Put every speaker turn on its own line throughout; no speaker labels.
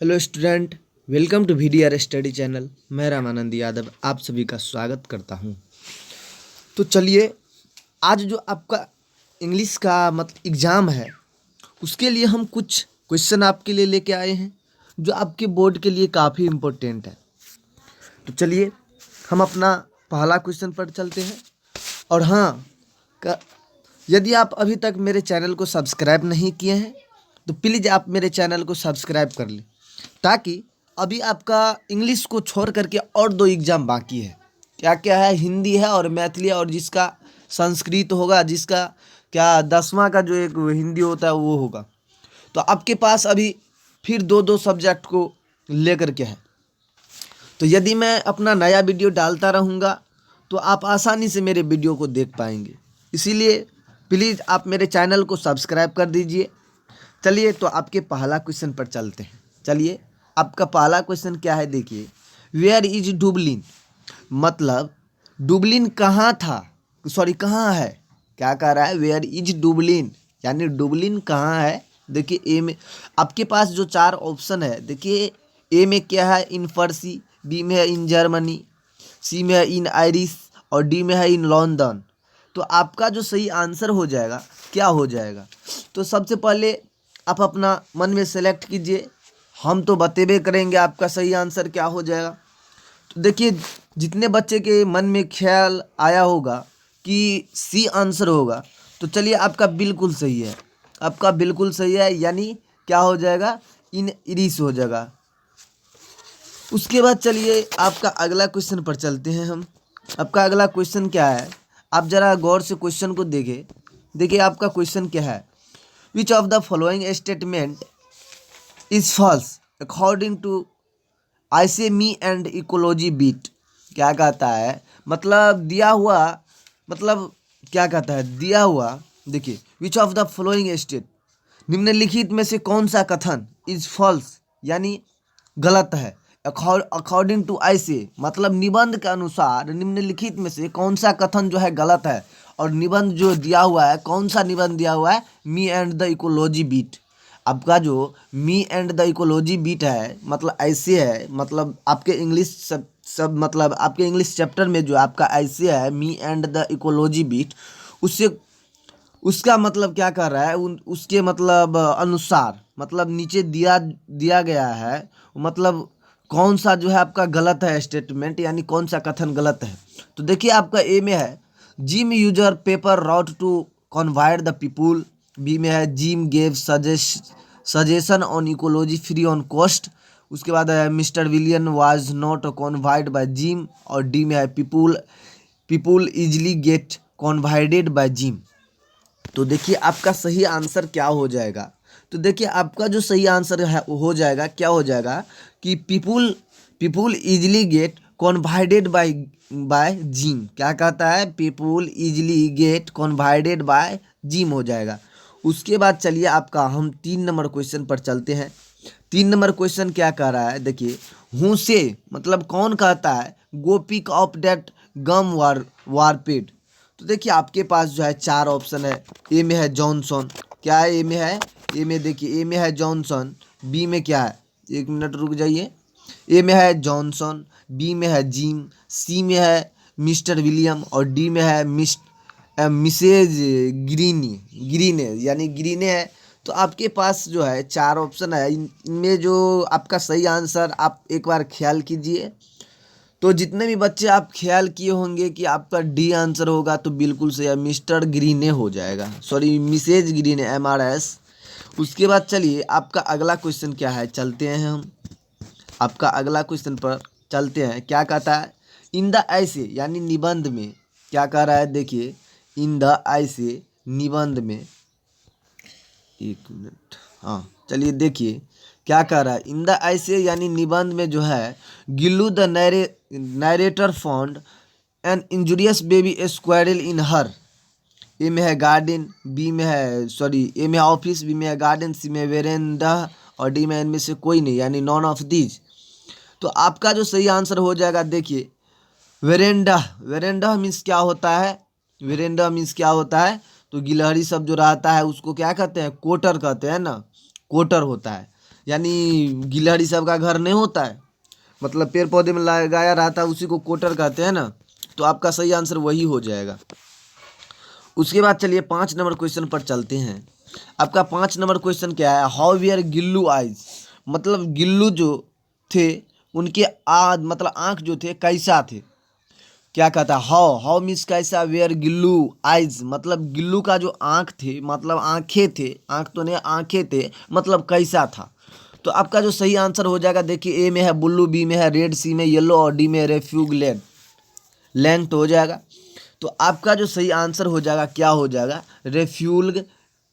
Hello student, welcome to VDR study channel. मैं रामानंद यादव आप सभी का स्वागत करता हूं। तो चलिए, आज जो आपका इंग्लिश का एग्ज़ाम है, उसके लिए हम कुछ क्वेश्चन आपके लिए लेके आए हैं जो आपके बोर्ड के लिए काफ़ी इम्पोर्टेंट है। तो चलिए, हम अपना पहला क्वेश्चन पर चलते हैं। और हाँ, यदि आप अभी तक मेरे चैनल को सब्सक्राइब नहीं किए हैं तो प्लीज़ आप मेरे चैनल को सब्सक्राइब कर लें, ताकि अभी आपका इंग्लिश को छोड़ करके और दो एग्ज़ाम बाकी है। क्या क्या है? हिंदी है और मैथिली है, और जिसका संस्कृत होगा, जिसका क्या 10वां का जो एक हिंदी होता है वो होगा। तो आपके पास अभी फिर दो दो सब्जेक्ट को लेकर के है। तो यदि मैं अपना नया वीडियो डालता रहूँगा तो आप आसानी से मेरे वीडियो को देख पाएंगे। इसीलिए प्लीज़ आप मेरे चैनल को सब्सक्राइब कर दीजिए। चलिए, तो आपके पहला क्वेश्चन पर चलते हैं। चलिए, आपका पहला क्वेश्चन क्या है, देखिए। वेयर इज डुबलिन, मतलब डुबलिन कहाँ था, सॉरी कहाँ है। क्या कह रहा है? वेयर इज डुबलिन, यानी डुबलिन कहाँ है। देखिए, ए में आपके पास जो चार ऑप्शन है, देखिए ए में क्या है, इन फर्सी, बी में है इन जर्मनी, सी में है इन आयरिश, और डी में है इन लंदन। तो आपका जो सही आंसर हो जाएगा, क्या हो जाएगा? तो सबसे पहले आप अपना मन में सेलेक्ट कीजिए, हम तो बतेबे करेंगे आपका सही आंसर क्या हो जाएगा। तो देखिए, जितने बच्चे के मन में ख्याल आया होगा कि सी आंसर होगा, तो चलिए आपका बिल्कुल सही है, आपका बिल्कुल सही है, यानी क्या हो जाएगा, इन इरिस हो जाएगा। उसके बाद चलिए आपका अगला क्वेश्चन पर चलते हैं हम। आपका अगला क्वेश्चन क्या है, आप ज़रा गौर से क्वेश्चन को देखें। देखिए आपका क्वेश्चन क्या है, which of the following statement is false according to essay me and ecology beat. क्या कहता है, मतलब दिया हुआ, मतलब क्या कहता है, दिया हुआ, देखिए विच ऑफ द फॉलोइंग स्टेट, निम्नलिखित में से कौन सा कथन इज फॉल्स, यानी गलत है। अकॉर्डिंग टू ऐसे, मतलब निबंध के अनुसार निम्नलिखित में से कौन सा कथन जो है गलत है। और निबंध जो दिया हुआ है, कौन सा निबंध दिया हुआ है, me and the ecology beat. आपका जो me and the ecology beat है, मतलब ऐसे है, मतलब आपके इंग्लिश सब मतलब आपके इंग्लिश चैप्टर में जो आपका ऐसे है, me and the ecology beat, उससे उसका मतलब क्या कर रहा है, उसके मतलब अनुसार, मतलब नीचे दिया दिया गया है, मतलब कौन सा जो है आपका गलत है स्टेटमेंट, यानी कौन सा कथन गलत है। तो देखिए आपका ए में है, Jim used paper route to convince the people. B में है, Jim gave suggestion on ecology free on cost. उसके बाद है, mister William was not convinced by Jim. और डी में है, people people easily get convinced by Jim. तो देखिए आपका सही आंसर क्या हो जाएगा। तो देखिए आपका जो सही आंसर है हो जाएगा, क्या हो जाएगा कि people people easily get convinced by by Jim. क्या कहता है, people easily get convinced by Jim हो जाएगा। उसके बाद चलिए आपका हम 3 नंबर क्वेश्चन पर चलते हैं। 3 नंबर क्वेश्चन क्या कह रहा है, देखिए हूँ से, मतलब कौन कहता है, गो पिक अप डेट गम वारपेड। तो देखिए आपके पास जो है चार ऑप्शन है। ए में है जॉनसन, क्या है, ए में है, ए में देखिए ए में है जॉनसन। बी में क्या है, एक मिनट रुक जाइए, ए में है जॉनसन, बी में है जिम, सी में है मिस्टर विलियम, और डी में है मिसेज ग्रीने, यानी ग्रीने है। तो आपके पास जो है चार ऑप्शन है, इनमें जो आपका सही आंसर आप एक बार ख्याल कीजिए। तो जितने भी बच्चे आप ख्याल किए होंगे कि आपका डी आंसर होगा, तो बिल्कुल सही है, मिस्टर ग्रीने हो जाएगा, सॉरी मिसेज ग्रीने, MRS। उसके बाद चलिए आपका अगला क्वेश्चन क्या है, चलते हैं हम आपका अगला क्वेश्चन पर चलते हैं। क्या कहता है, इन द ऐसे, यानी निबंध में क्या कह रहा है, देखिए इन द ऐसे निबंध में, एक मिनट, हाँ चलिए देखिए क्या कह रहा है, इन द ऐसे यानी निबंध में जो है, Gillu the narrator found an injurious baby squirrel in her. A में है गार्डन, बी में है, सॉरी ए में है ऑफिस, बी में है गार्डन, सी में वेरेंडा, और डी में इनमें से कोई नहीं, यानी नॉन ऑफ दीज। तो आपका जो सही आंसर हो जाएगा, देखिए वेरेंडा। वेरेंडा मीन्स क्या होता है, वेरेंडा मीन्स क्या होता है, तो गिलहरी सब जो रहता है उसको क्या कहते हैं, कोटर कहते हैं ना, कोटर होता है। यानी गिलहरी सब का घर नहीं होता है, मतलब पेड़ पौधे में लगाया रहता है, उसी को क्वार्टर कहते हैं ना। तो आपका सही आंसर वही हो जाएगा। उसके बाद चलिए 5 नंबर क्वेश्चन पर चलते हैं। आपका 5 नंबर क्वेश्चन क्या है, हाउ वेयर गिल्लू आइज, मतलब गिल्लू जो थे उनके मतलब आँख जो थे कैसा थे। क्या कहता है, हाउ हाउ मीन्स कैसा, वेयर गिल्लू आइज मतलब गिल्लू का जो आँख थे, मतलब आँखें थे, आँख तो नहीं आँखें थे, मतलब कैसा था। तो आपका जो सही आंसर हो जाएगा, देखिए ए में है ब्लू, बी में है रेड, सी में येलो और डी में रेफ्यूगलेट लेंथ हो जाएगा। तो आपका जो सही आंसर हो जाएगा क्या हो जाएगा,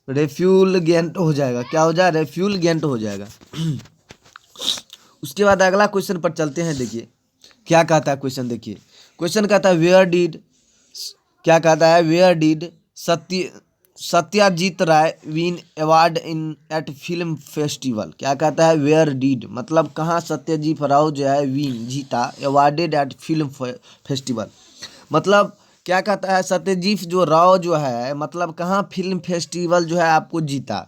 रेफ्यूलगेंट हो जाएगा। क्या हो जाएगा, रेफ्यूलगेंट हो जाएगा। उसके बाद अगला क्वेश्चन पर चलते हैं। देखिए क्या कहता है क्वेश्चन, देखिए क्वेश्चन कहता है वेयर डिड, क्या कहता है, where did Satyajit Ray win award in at film festival. क्या कहता है, वेयर डिड मतलब कहाँ सत्यजीत राव जो है विन जीता, अवार्डेड एट फिल्म फेस्टिवल मतलब क्या कहता है, सत्यजीत जो राव जो है मतलब कहाँ फिल्म फेस्टिवल जो है आपको जीता।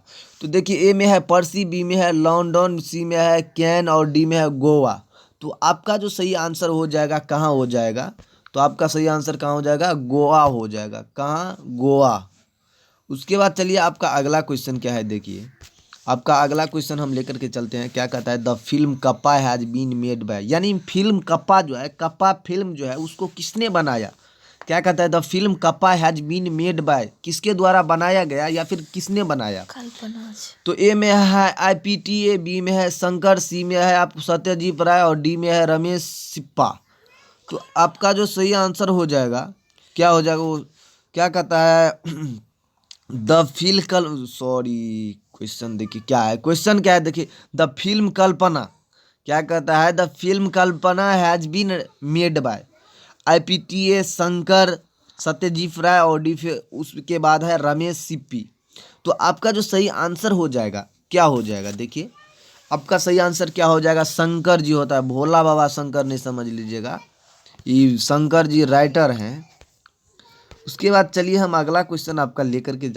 तो देखिए ए में है पर्सी, बी में है लंदन, सी में है कैन और डी में है गोवा। तो आपका जो सही आंसर हो जाएगा कहाँ हो जाएगा, तो आपका सही आंसर कहाँ हो जाएगा, गोवा हो जाएगा। कहाँ, गोवा। उसके बाद चलिए आपका अगला क्वेश्चन क्या है, देखिए आपका अगला क्वेश्चन हम लेकर के चलते हैं। क्या कहता है, the film Kappa has been made by, यानी फिल्म कप्पा जो है, कप्पा फिल्म जो है उसको किसने बनाया। क्या कहता है, the film Kappa has been made by, किसके द्वारा बनाया गया या फिर किसने बनाया।
कल्पना।
तो ए में है IPTA, बी में है शंकर, सी में है आप सत्यजीत राय और डी में है रमेश सिप्पा। तो आपका जो सही आंसर हो जाएगा क्या हो जाएगा, वो क्या कहता है द फिल्म कल सॉरी क्वेश्चन देखिए क्या है, क्वेश्चन क्या है, देखिए द फिल्म कल्पना। क्या कहता है, the film Kalpana has been made by IPTA Shankar, Satyajit Ray और डी उसके बाद है रमेश सिप्पी। तो आपका जो सही आंसर हो जाएगा क्या हो जाएगा, देखिए आपका सही आंसर क्या हो जाएगा, शंकर जी होता है, भोला बाबा शंकर नहीं समझ लीजिएगा, ये शंकर जी राइटर हैं। उसके बाद चलिए हम अगला क्वेश्चन आपका लेकर के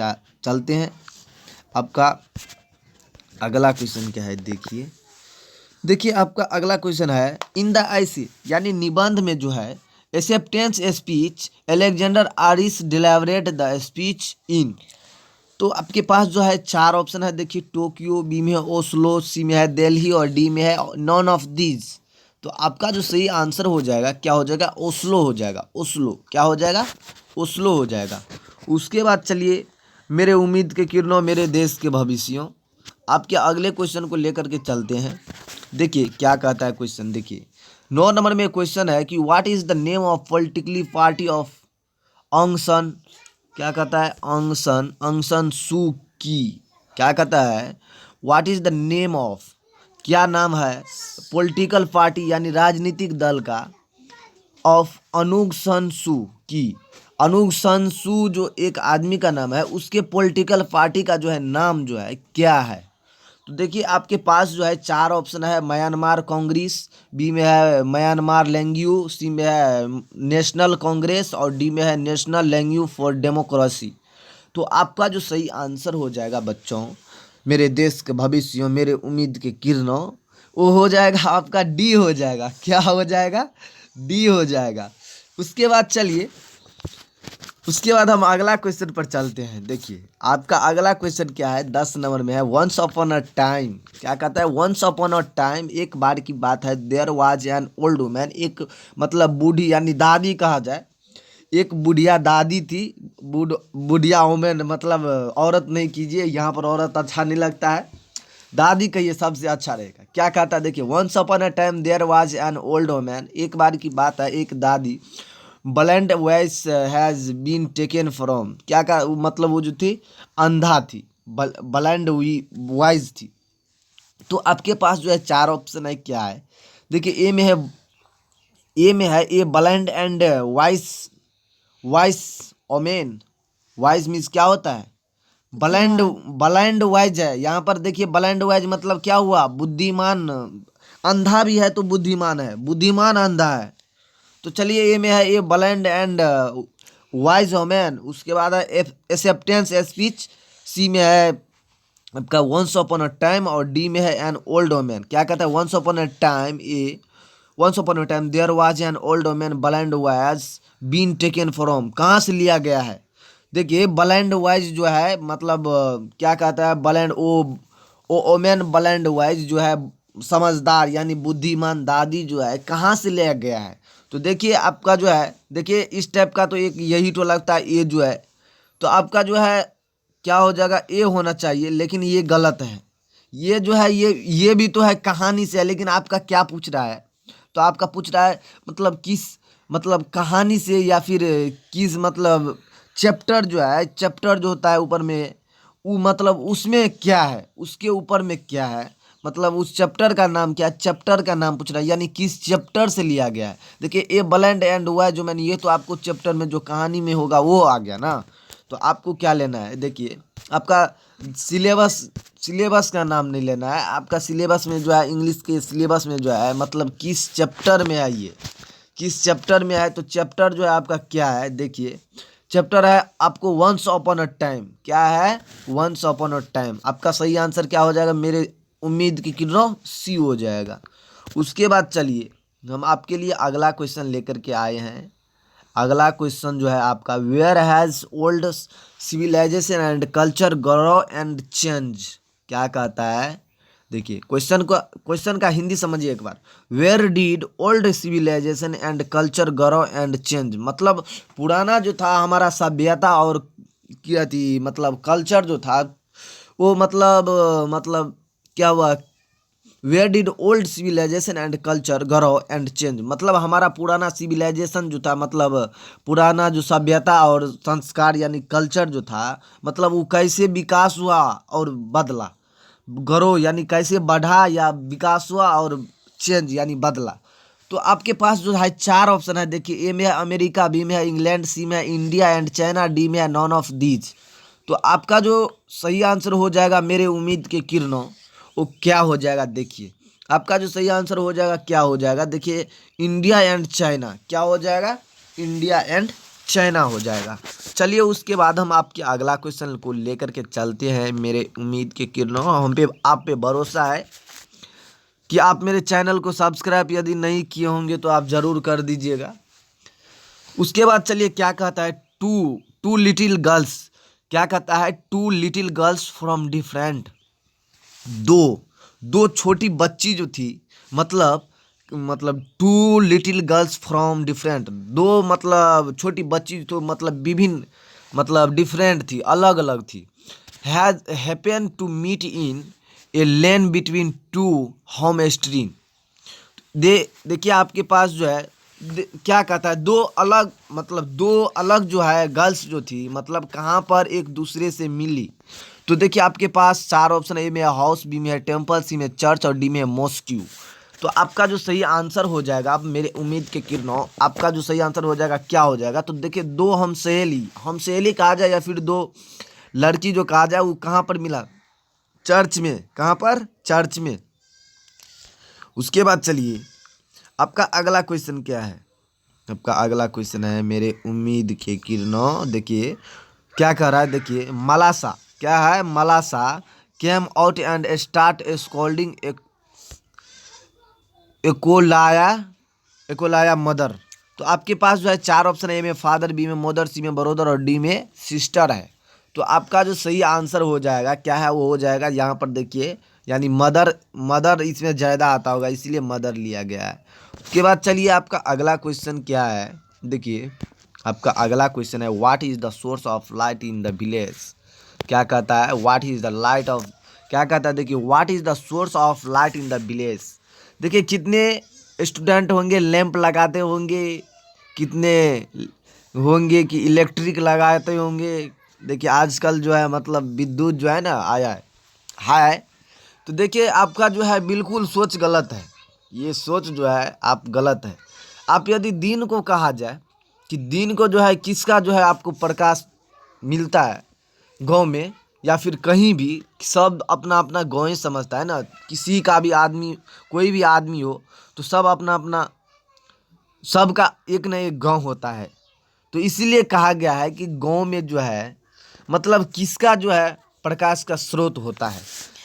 चलते हैं। आपका अगला क्वेश्चन क्या है, देखिए देखिए आपका अगला क्वेश्चन है इन द आईसी, यानी निबंध में जो है acceptance speech Alexander Aris delivered the speech in. तो आपके पास जो है 4 ऑप्शन है, देखिए टोक्यो, बी में है ओस्लो, सी में है दिल्ली और डी में है नॉन ऑफ दीज। तो आपका जो सही आंसर हो जाएगा क्या हो जाएगा, ओस्लो हो जाएगा। ओस्लो क्या हो जाएगा, ओस्लो हो जाएगा। उसके बाद चलिए मेरे उम्मीद के किरणों, मेरे देश के भविष्यों, आपके अगले क्वेश्चन को लेकर के चलते हैं। देखिए क्या कहता है क्वेश्चन, देखिए 9 नंबर में क्वेश्चन है कि what is the name of politically party of Aung San. क्या कहता है, ऑंग सन सू की। क्या कहता है, what is the name of, क्या नाम है पॉलिटिकल पार्टी यानी राजनीतिक दल का, ऑफ अनुग सन सू की। अनुग सन सू जो एक आदमी का नाम है, उसके पॉलिटिकल पार्टी का जो है नाम जो है क्या है। तो देखिए आपके पास जो है 4 ऑप्शन है, म्यांमार कांग्रेस, बी में है म्यांमार लेंग्यू, सी में है नेशनल कांग्रेस और डी में है नेशनल लेंग्यू फॉर डेमोक्रेसी। तो आपका जो सही आंसर हो जाएगा बच्चों, मेरे देश के भविष्यों, मेरे उम्मीद के किरणों, वो हो जाएगा आपका डी हो जाएगा। क्या हो जाएगा, डी हो जाएगा। उसके बाद चलिए, उसके बाद हम अगला क्वेश्चन पर चलते हैं। देखिए आपका अगला क्वेश्चन क्या है, 10 नंबर में है वंस अपॉन अ टाइम। क्या कहता है, वंस अपॉन अ टाइम एक बार की बात है, there was an old woman, एक मतलब बूढ़ी यानी दादी कहा जाए, एक बुढ़िया दादी थी। बुढ़िया वुमेन मतलब औरत नहीं कीजिए, यहाँ पर औरत अच्छा नहीं लगता है, दादी कहिए सबसे अच्छा रहेगा। क्या कहता है, देखिए once upon a time there was an old woman, एक बार की बात है एक दादी, blind voice has been taken from. क्या का मतलब वो जो थी अंधा थी, ब्लाइंड वॉइस थी। तो आपके पास जो है 4 ऑप्शन है, क्या है देखिए a blind and voice, voice women, voice means क्या होता है, ब्लाइंड, ब्लाइंड वाइज है यहाँ पर। देखिए ब्लाइंड वाइज मतलब क्या हुआ, बुद्धिमान, अंधा भी है तो बुद्धिमान है, बुद्धिमान अंधा है। तो चलिए ए में है a blind and wise women. उसके बाद है एक्सेप्टेंस स्पीच, सी में है आपका वंस अपॉन अ टाइम, और डी में है एन ओल्ड वोमेन। क्या कहता है, once upon a time, A once upon a time there was an old women blind was been taken from, कहाँ से लिया गया है। देखिए ब्लाइंड वाइज जो है मतलब क्या कहता है, ब्लाइंड ओ ओमेन ब्लाइंड वाइज जो है समझदार यानी बुद्धिमान दादी जो है कहाँ से लिया गया है। तो देखिए आपका जो है, देखिए इस टाइप का तो एक यही तो लगता है ये जो है, तो आपका जो है क्या हो जाएगा, ए होना चाहिए, लेकिन ये गलत है। ये जो है ये भी तो है कहानी से है, लेकिन आपका क्या पूछ रहा है, तो आपका पूछ रहा है मतलब किस मतलब कहानी से या फिर किस मतलब चैप्टर जो है, चैप्टर जो होता है ऊपर में वो मतलब उसमें क्या है, उसके ऊपर में क्या है, मतलब उस चैप्टर का नाम क्या है, चैप्टर का नाम पूछ रहा है, यानी किस चैप्टर से लिया गया है। देखिए ए ब्लैंड एंड हुआ है जो मैंने, ये तो आपको चैप्टर में जो कहानी में होगा वो आ गया ना। तो आपको क्या लेना है, देखिए आपका सिलेबस, सिलेबस का नाम नहीं लेना है आपका, सिलेबस में जो है इंग्लिश के सिलेबस में जो है मतलब किस चैप्टर में है, ये किस चैप्टर में है। तो चैप्टर जो है आपका क्या है, देखिए चैप्टर है आपको वंस अपॉन अ टाइम, क्या है वंस अपॉन अ टाइम। आपका सही आंसर क्या हो जाएगा, मेरे उम्मीद की किरणों सी हो जाएगा। उसके बाद चलिए हम आपके लिए अगला क्वेश्चन लेकर के आए हैं। अगला क्वेश्चन जो है आपका, where has old civilisation and culture grow and change, क्या कहता है। देखिए क्वेश्चन का हिंदी समझिए एक बार। Where did old civilisation and culture grow and change, मतलब पुराना जो था हमारा सभ्यता और क्या थी मतलब कल्चर जो था वो मतलब क्या हुआ, where did old civilisation and culture grow and change, मतलब हमारा पुराना सिविलाइजेशन जो था मतलब पुराना जो सभ्यता और संस्कार यानी कल्चर जो था मतलब वो कैसे विकास हुआ और बदला। ग्रो यानी कैसे बढ़ा या विकास हुआ, और चेंज यानी बदला। तो आपके पास जो है चार ऑप्शन है, देखिए ए में है अमेरिका, बी में है इंग्लैंड, सी में है इंडिया एंड चाइना, डी में है नॉन ऑफ दीज। तो आपका जो सही आंसर हो जाएगा मेरे उम्मीद के किरणों, वो क्या हो जाएगा, देखिए आपका जो सही आंसर हो जाएगा क्या हो जाएगा, देखिए इंडिया एंड चाइना, क्या हो जाएगा, इंडिया एंड चाइना हो जाएगा। चलिए उसके बाद हम आपके अगला क्वेश्चन को लेकर के चलते हैं मेरे उम्मीद के किरणों। हम पे आप पे भरोसा है कि आप मेरे चैनल को सब्सक्राइब यदि नहीं किए होंगे तो आप ज़रूर कर दीजिएगा। उसके बाद चलिए क्या कहता है, टू टू लिटिल गर्ल्स, क्या कहता है, two little girls from different, दो दो छोटी बच्ची जो थी मतलब two little girls from different, दो मतलब छोटी बच्ची तो मतलब विभिन्न मतलब डिफरेंट थी, अलग अलग थी। Has happen to meet in a lane between two home stream, देखिए आपके पास जो है क्या कहता है, दो अलग मतलब दो अलग जो है गर्ल्स जो थी मतलब कहाँ पर एक दूसरे से मिली। तो देखिए आपके पास चार ऑप्शन, ए में हाउस, बी में टेम्पल, सी में चर्च और डी में मॉस्क्यू। तो आपका जो सही आंसर हो जाएगा, आप मेरे उम्मीद के किरणों आपका जो सही आंसर हो जाएगा क्या हो जाएगा, तो देखिए दो हम सहेली कहा जाए या फिर दो लड़की जो कहा जाए वो कहाँ पर मिला, चर्च में, कहाँ पर, चर्च में। उसके बाद चलिए आपका अगला क्वेश्चन क्या है, आपका अगला क्वेश्चन है मेरे उम्मीद के किरणों, देखिए क्या कह रहा है, देखिए मलासा, क्या है मलासा came out and start scolding एकोलाया एकोलाया मदर। तो आपके पास जो है चार ऑप्शन है, ए में फादर, बी में मदर, सी में ब्रदर और डी में सिस्टर है। तो आपका जो सही आंसर हो जाएगा क्या है, वो हो जाएगा यहाँ पर देखिए यानी मदर, मदर इसमें ज़्यादा आता होगा इसीलिए मदर लिया गया है। उसके बाद चलिए आपका अगला क्वेश्चन क्या है, देखिए आपका अगला क्वेश्चन है, what is the source of light in the village, क्या कहता है, what is the light of, क्या कहता है, देखिए what is the source of light in the village. देखिए कितने स्टूडेंट होंगे लैंप लगाते होंगे, कितने होंगे कि इलेक्ट्रिक लगाते होंगे। देखिए आजकल जो है मतलब विद्युत जो है ना आया है। तो देखिए आपका जो है बिल्कुल सोच गलत है, ये सोच जो है आप गलत है। आप यदि दिन को कहा जाए कि दिन को जो है किसका जो है आपको प्रकाश मिलता है गांव में या फिर कहीं भी, सब अपना अपना गाँव ही समझता है ना, किसी का भी आदमी कोई भी आदमी हो तो सब अपना अपना, सबका एक न एक गांव होता है। तो इसीलिए कहा गया है कि गांव में जो है मतलब किसका जो है प्रकाश का स्रोत होता है।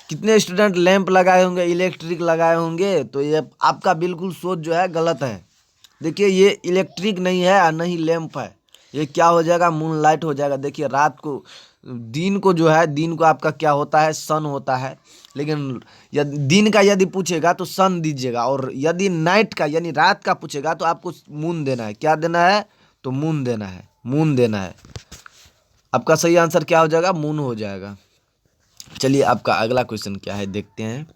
कितने स्टूडेंट लैंप लगाए होंगे, इलेक्ट्रिक लगाए होंगे, तो ये आपका बिल्कुल सोच जो है गलत है। देखिए ये इलेक्ट्रिक नहीं है और नहीं लैंप है, ये क्या हो जाएगा, मून लाइट हो जाएगा। देखिए रात को, दिन को जो है, दिन को आपका क्या होता है, सन होता है। लेकिन यदि दिन का यदि पूछेगा तो सन दीजिएगा, और यदि नाइट का यानी रात का पूछेगा तो आपको मून देना है। क्या देना है, तो मून देना है, मून देना है। आपका सही आंसर क्या हो जाएगा, मून हो जाएगा। चलिए आपका अगला क्वेश्चन क्या है देखते हैं।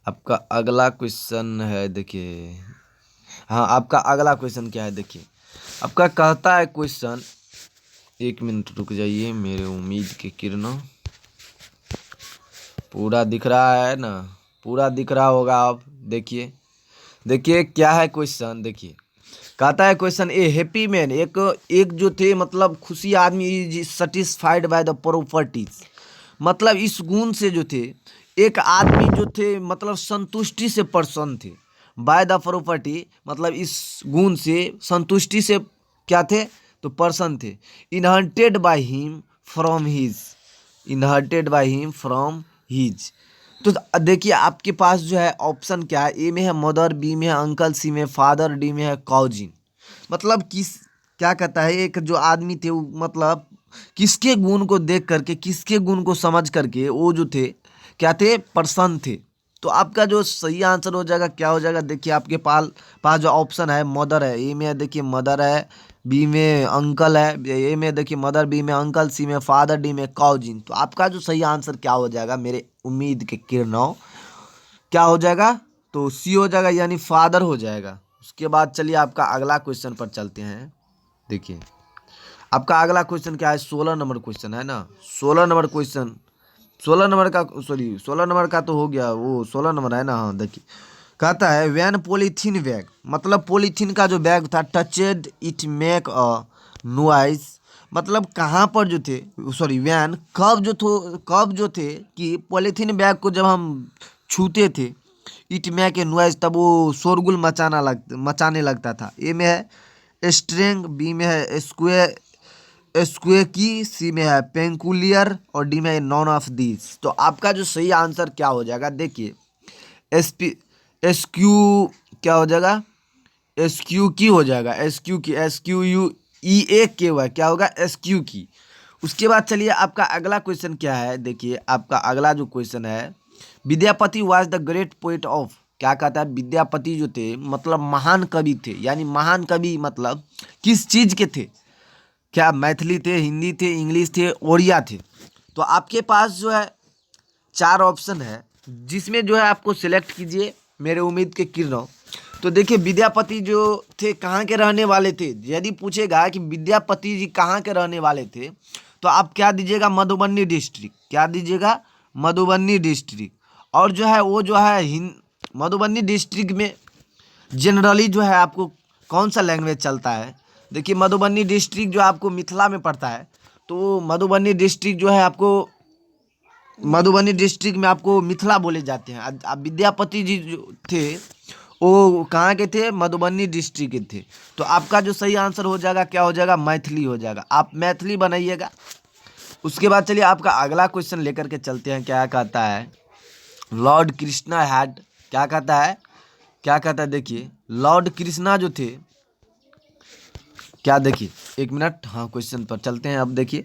आपका अगला क्वेश्चन है, देखिए, हाँ आपका अगला क्वेश्चन क्या है देखिए। आपका कहता है क्वेश्चन, एक मिनट रुक जाइए, मेरे उम्मीद की किरणों, पूरा दिख रहा है ना, पूरा दिख रहा होगा। आप देखिए, देखिए क्या है क्वेश्चन, देखिए कहता है क्वेश्चन, ए हैप्पी मैन, एक एक जो थे मतलब खुशी आदमी, is satisfied by the properties, मतलब इस गुण से जो थे, एक आदमी जो थे मतलब संतुष्टि से प्रसन्न थे। बाय द प्रॉपर्टी मतलब इस गुण से, संतुष्टि से क्या थे, तो प्रसन्न थे। इनहर्टेड by him from his, इनहर्टेड by him from his. तो देखिए आपके पास जो है ऑप्शन क्या है, ए में है मदर, बी में है अंकल, सी में फादर, डी में है काउजिन। मतलब किस, क्या कहता है, एक जो आदमी थे वो मतलब किसके गुण को देख करके, किसके गुण को समझ करके वो जो थे क्या थे, प्रसन्न थे। तो आपका जो सही आंसर हो जाएगा क्या हो जाएगा, देखिए आपके पास पास जो ऑप्शन है मदर है, ए में देखिए मदर है, बी में अंकल है, ए में देखिए मदर, बी में अंकल, सी में फादर, डी में काउजिन। तो आपका जो सही आंसर क्या हो जाएगा मेरे उम्मीद के किरणों, क्या हो जाएगा, तो सी हो जाएगा, यानी फादर हो जाएगा। उसके बाद चलिए आपका अगला क्वेश्चन पर चलते हैं। देखिए आपका अगला क्वेश्चन क्या है, 16 नंबर क्वेश्चन है ना, 16 नंबर क्वेश्चन, 16 नंबर का, सॉरी 16 नंबर का तो हो गया, वो 16 नंबर है ना। हाँ देखिए कहता है वैन पॉलीथीन बैग, मतलब पॉलीथीन का जो बैग था, touched it make a noise, मतलब कहाँ पर जो थे, सॉरी वैन कब जो थो, कब जो थे कि पॉलीथीन बैग को जब हम छूते थे, इट मेक ए नॉइज, तब वो शोरगुल मचाने लगता था। ए में है स्ट्रेंग, बी में है स्क्वेयर, स्क्वेकी, सी में है पेंकुलियर, और डी में है नॉन ऑफ दीज। तो आपका जो सही आंसर क्या हो जाएगा, देखिए एस पी, एस क्यू, क्या हो जाएगा, एस क्यू की हो जाएगा, एस क्यू की, एस क्यू यू ई ए के हुआ, क्या होगा, एस क्यू की। उसके बाद चलिए आपका अगला क्वेश्चन क्या है, देखिए आपका अगला जो क्वेश्चन है, Vidyapati was the great poet of, क्या कहता है, विद्यापति जो थे मतलब महान कवि थे, यानी महान कवि मतलब किस चीज के थे, क्या मैथिली थे, हिंदी थे, इंग्लिश थे, ओडिया थे। तो आपके पास जो है 4 ऑप्शन है, जिसमें जो है आपको सिलेक्ट कीजिए मेरे उम्मीद के किरणों। तो देखिए विद्यापति जो थे कहाँ के रहने वाले थे, यदि पूछेगा कि विद्यापति जी कहाँ के रहने वाले थे, तो आप क्या दीजिएगा, मधुबनी डिस्ट्रिक्ट, क्या दीजिएगा, मधुबनी डिस्ट्रिक्ट। और जो है वो जो है मधुबनी डिस्ट्रिक्ट में जनरली जो है आपको कौन सा लैंग्वेज चलता है, देखिए मधुबनी डिस्ट्रिक्ट जो आपको मिथिला में पड़ता है, तो मधुबनी डिस्ट्रिक्ट जो है आपको, मधुबनी डिस्ट्रिक्ट में आपको मिथिला बोले जाते हैं। अब विद्यापति जी जो थे वो कहाँ के थे, मधुबनी डिस्ट्रिक्ट के थे। तो आपका जो सही आंसर हो जाएगा क्या हो जाएगा, मैथिली हो जाएगा, आप मैथिली बनाइएगा। उसके बाद चलिए आपका अगला क्वेश्चन लेकर के चलते हैं। क्या कहता है, लॉर्ड कृष्णा हैड, क्या कहता है, क्या कहता है, देखिए लॉर्ड कृष्णा जो थे, क्या, देखिए एक मिनट, हाँ क्वेश्चन पर चलते हैं। अब देखिए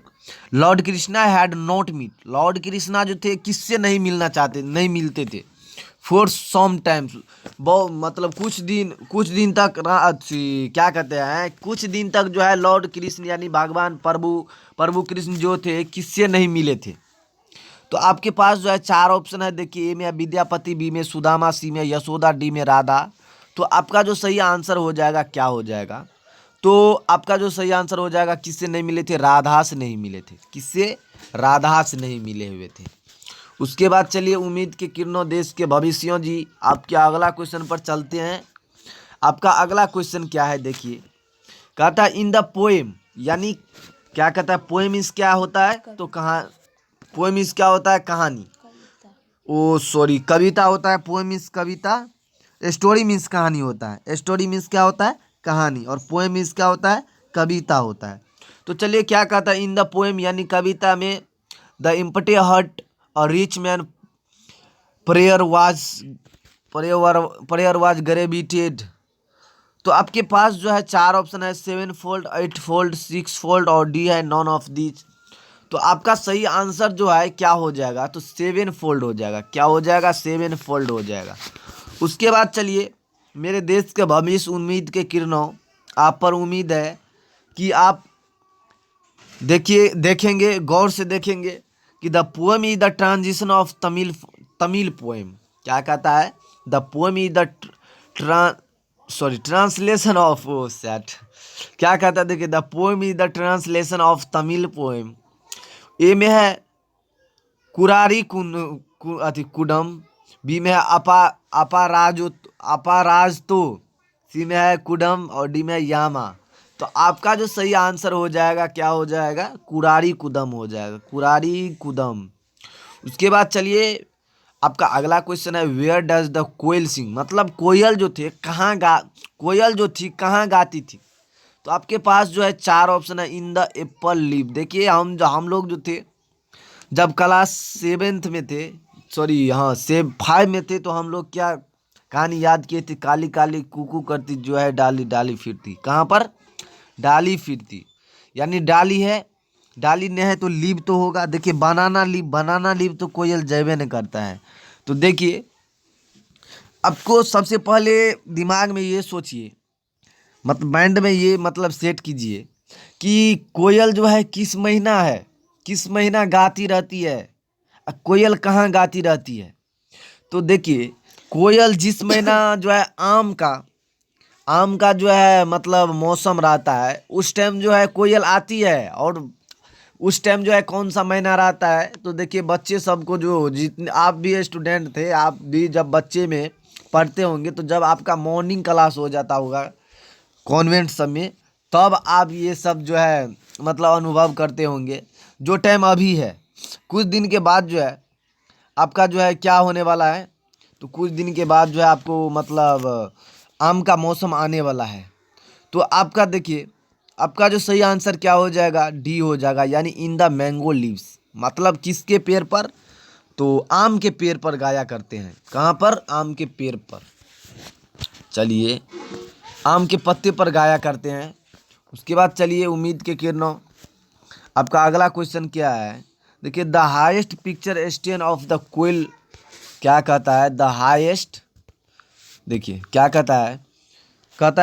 lord Krishna had not meet, lord Krishna जो थे किससे नहीं मिलना चाहते, नहीं मिलते थे, फॉर सम टाइम्स, बहुत मतलब कुछ दिन तक अच्छी, क्या कहते हैं, कुछ दिन तक जो है लॉर्ड कृष्ण यानी भगवान प्रभु प्रभु कृष्ण जो थे किससे नहीं मिले थे। तो आपके पास जो है 4 ऑप्शन है, देखिए ए में है विद्यापति, बी में सुदामा, सी में यशोदा, डी में राधा। तो आपका जो सही आंसर हो जाएगा क्या हो जाएगा, तो आपका जो सही आंसर हो जाएगा, किससे नहीं मिले थे, राधा से नहीं मिले थे, किससे, राधा से नहीं मिले हुए थे। उसके बाद चलिए उम्मीद के किरणों, देश के भविष्यों जी, आपके अगला क्वेश्चन पर चलते हैं। आपका अगला क्वेश्चन क्या है, देखिए कहता है इन द पोएम, यानी क्या कहता है, पोएम इस क्या होता है, तो कहाँ, पोएम इस क्या होता है, कहानी, ओ सॉरी कविता होता है, पोएम इस कविता, स्टोरी मीन्स कहानी होता है, स्टोरी मीन्स क्या होता है, कहानी, और पोएम मीन्स क्या होता है, कविता होता है। तो चलिए क्या कहता है, इन द पोएम यानी कविता में, the empty heart a rich man prayer was prayer was gravitated. तो आपके पास जो है चार ऑप्शन है, 7 फोल्ड, 8 फोल्ड, 6 फोल्ड और डी है नॉन ऑफ दीज। तो आपका सही आंसर जो है क्या हो जाएगा, तो 7 फोल्ड हो जाएगा। क्या हो जाएगा, 7 फोल्ड हो जाएगा। उसके बाद चलिए, मेरे देश के भविष्य उम्मीद के किरणों, आप पर उम्मीद है कि आप देखेंगे, गौर से देखेंगे कि the poem is the transition of Tamil poem. क्या कहता है, the poem is the translation of set. क्या कहता है, देखिए, the poem is the translation of Tamil poem. A में है कुरारी कुडम, बी में है अपाराज तो, सी में है कुडम और डी में है यामा। तो आपका जो सही आंसर हो जाएगा क्या हो जाएगा, कुरारी कुदम हो जाएगा, कुरारी कुदम। उसके बाद चलिए, आपका अगला क्वेश्चन है, वेयर डज द कोयल सिंग। मतलब कोयल जो थे कोयल जो थी कहाँ गाती थी। तो आपके पास जो है चार ऑप्शन है, इन द एप्पल लीफ। देखिए, हम लोग जो थे जब क्लास 7th में थे, सॉरी हाँ 5 में थे, तो हम लोग क्या कहानी याद किए थे, काली काली कुकू करती जो है डाली डाली फिरती। कहाँ पर, डाली फिरती, यानी डाली है, डाली नहीं है तो लीव तो होगा। देखिए, बनाना लीव तो कोयल जैबे नहीं करता है। तो देखिए, आपको सबसे पहले दिमाग में ये सोचिए, मतलब माइंड में ये मतलब सेट कीजिए कि कोयल जो है किस महीना गाती रहती है, कोयल कहाँ गाती रहती है। तो देखिए, कोयल जिस महीना जो है आम का जो है मतलब मौसम रहता है, उस टाइम जो है कोयल आती है। और उस टाइम जो है कौन सा महीना रहता है, तो देखिए, बच्चे सबको जो जितने आप भी स्टूडेंट थे, आप भी जब बच्चे में पढ़ते होंगे, तो जब आपका मॉर्निंग क्लास हो जाता होगा कॉन्वेंट सब में, तब आप ये सब जो है मतलब अनुभव करते होंगे। जो टाइम अभी है, कुछ दिन के बाद जो है आपका जो है क्या होने वाला है, तो कुछ दिन के बाद जो है आपको मतलब आम का मौसम आने वाला है। तो आपका देखिए, आपका जो सही आंसर क्या हो जाएगा, डी हो जाएगा, यानी इन द मैंगो लीव्स। मतलब किसके पेड़ पर, तो आम के पेड़ पर गाया करते हैं। कहाँ पर, आम के पेड़ पर। चलिए, आम के पत्ते पर गाया करते हैं। उसके बाद चलिए, उम्मीद के किरणों, आपका अगला क्वेश्चन क्या है, देखिए, the highest picture stain of the koel. क्या कहता है, द हाईएस्ट, देखिए क्या कहता है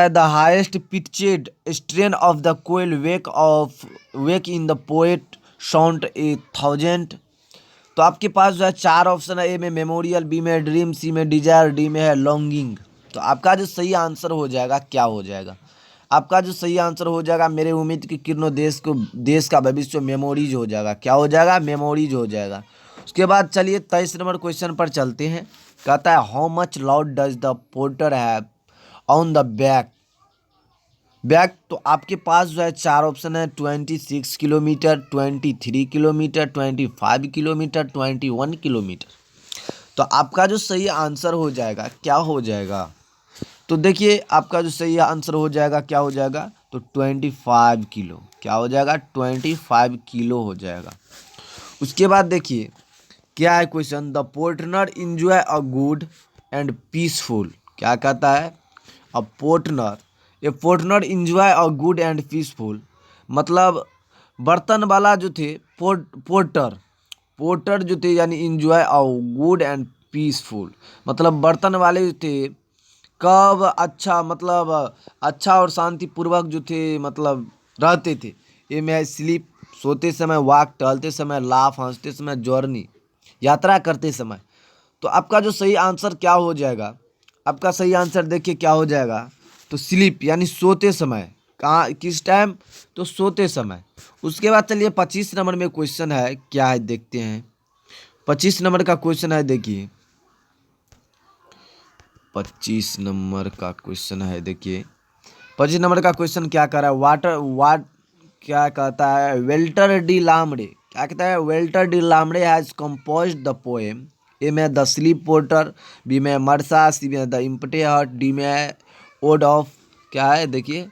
the highest pitched strain of the koel wake in the poet sound 1000। तो आपके पास जो है चार ऑप्शन है, ए में मेमोरियल, बी में ड्रीम, सी में डिजायर, डी में है लॉन्गिंग। तो आपका जो सही आंसर हो जाएगा क्या हो जाएगा, आपका जो सही आंसर हो जाएगा, मेरे उम्मीद की किरणों, देश का भविष्य मेमोरीज हो जाएगा। क्या हो जाएगा, मेमोरीज हो जाएगा। उसके बाद चलिए 23 नंबर क्वेश्चन पर चलते हैं। कहता है, how much loud does the porter have on the back. तो आपके पास जो है चार ऑप्शन है, 26 किलोमीटर, 23 किलोमीटर, 25 किलोमीटर, 21 किलोमीटर। तो आपका जो सही आंसर हो जाएगा क्या हो जाएगा, तो देखिए, आपका जो सही आंसर हो जाएगा क्या हो जाएगा, तो 25 किलो। क्या हो जाएगा, 25 किलो हो जाएगा। उसके बाद देखिए क्या है question, the potter enjoy a good and peaceful. क्या कहता है, A potter enjoy a good and peaceful. मतलब बर्तन वाला जो थे, पोर्टर जो थे, यानी enjoy a good and peaceful. मतलब बर्तन वाले जो थे कब अच्छा, मतलब अच्छा और शांतिपूर्वक जो थे मतलब रहते थे। ये में स्लीप, सोते समय, वॉक, टहलते समय, लाफ, हंसते समय, जर्नी, यात्रा करते समय। तो आपका जो सही आंसर क्या हो जाएगा, आपका सही आंसर देखिए क्या हो जाएगा, तो स्लीप, यानी सोते समय। कहाँ, किस टाइम, तो सोते समय। उसके बाद चलिए 25 नंबर में क्वेश्चन है, क्या है देखते हैं। 25 नंबर का क्वेश्चन है, देखिए 25 नंबर का क्वेश्चन है, देखिए 25 नंबर का क्वेश्चन क्या कर रहा है, क्या कहता है, वेल्टर डी लामड़े। क्या कहता है, Walter de la Mare has composed the poem. A में द स्लीप पोर्टर, बी में मरसा, सी में द इम्पटे हर्ट, डी में ओड ऑफ। क्या है, देखिए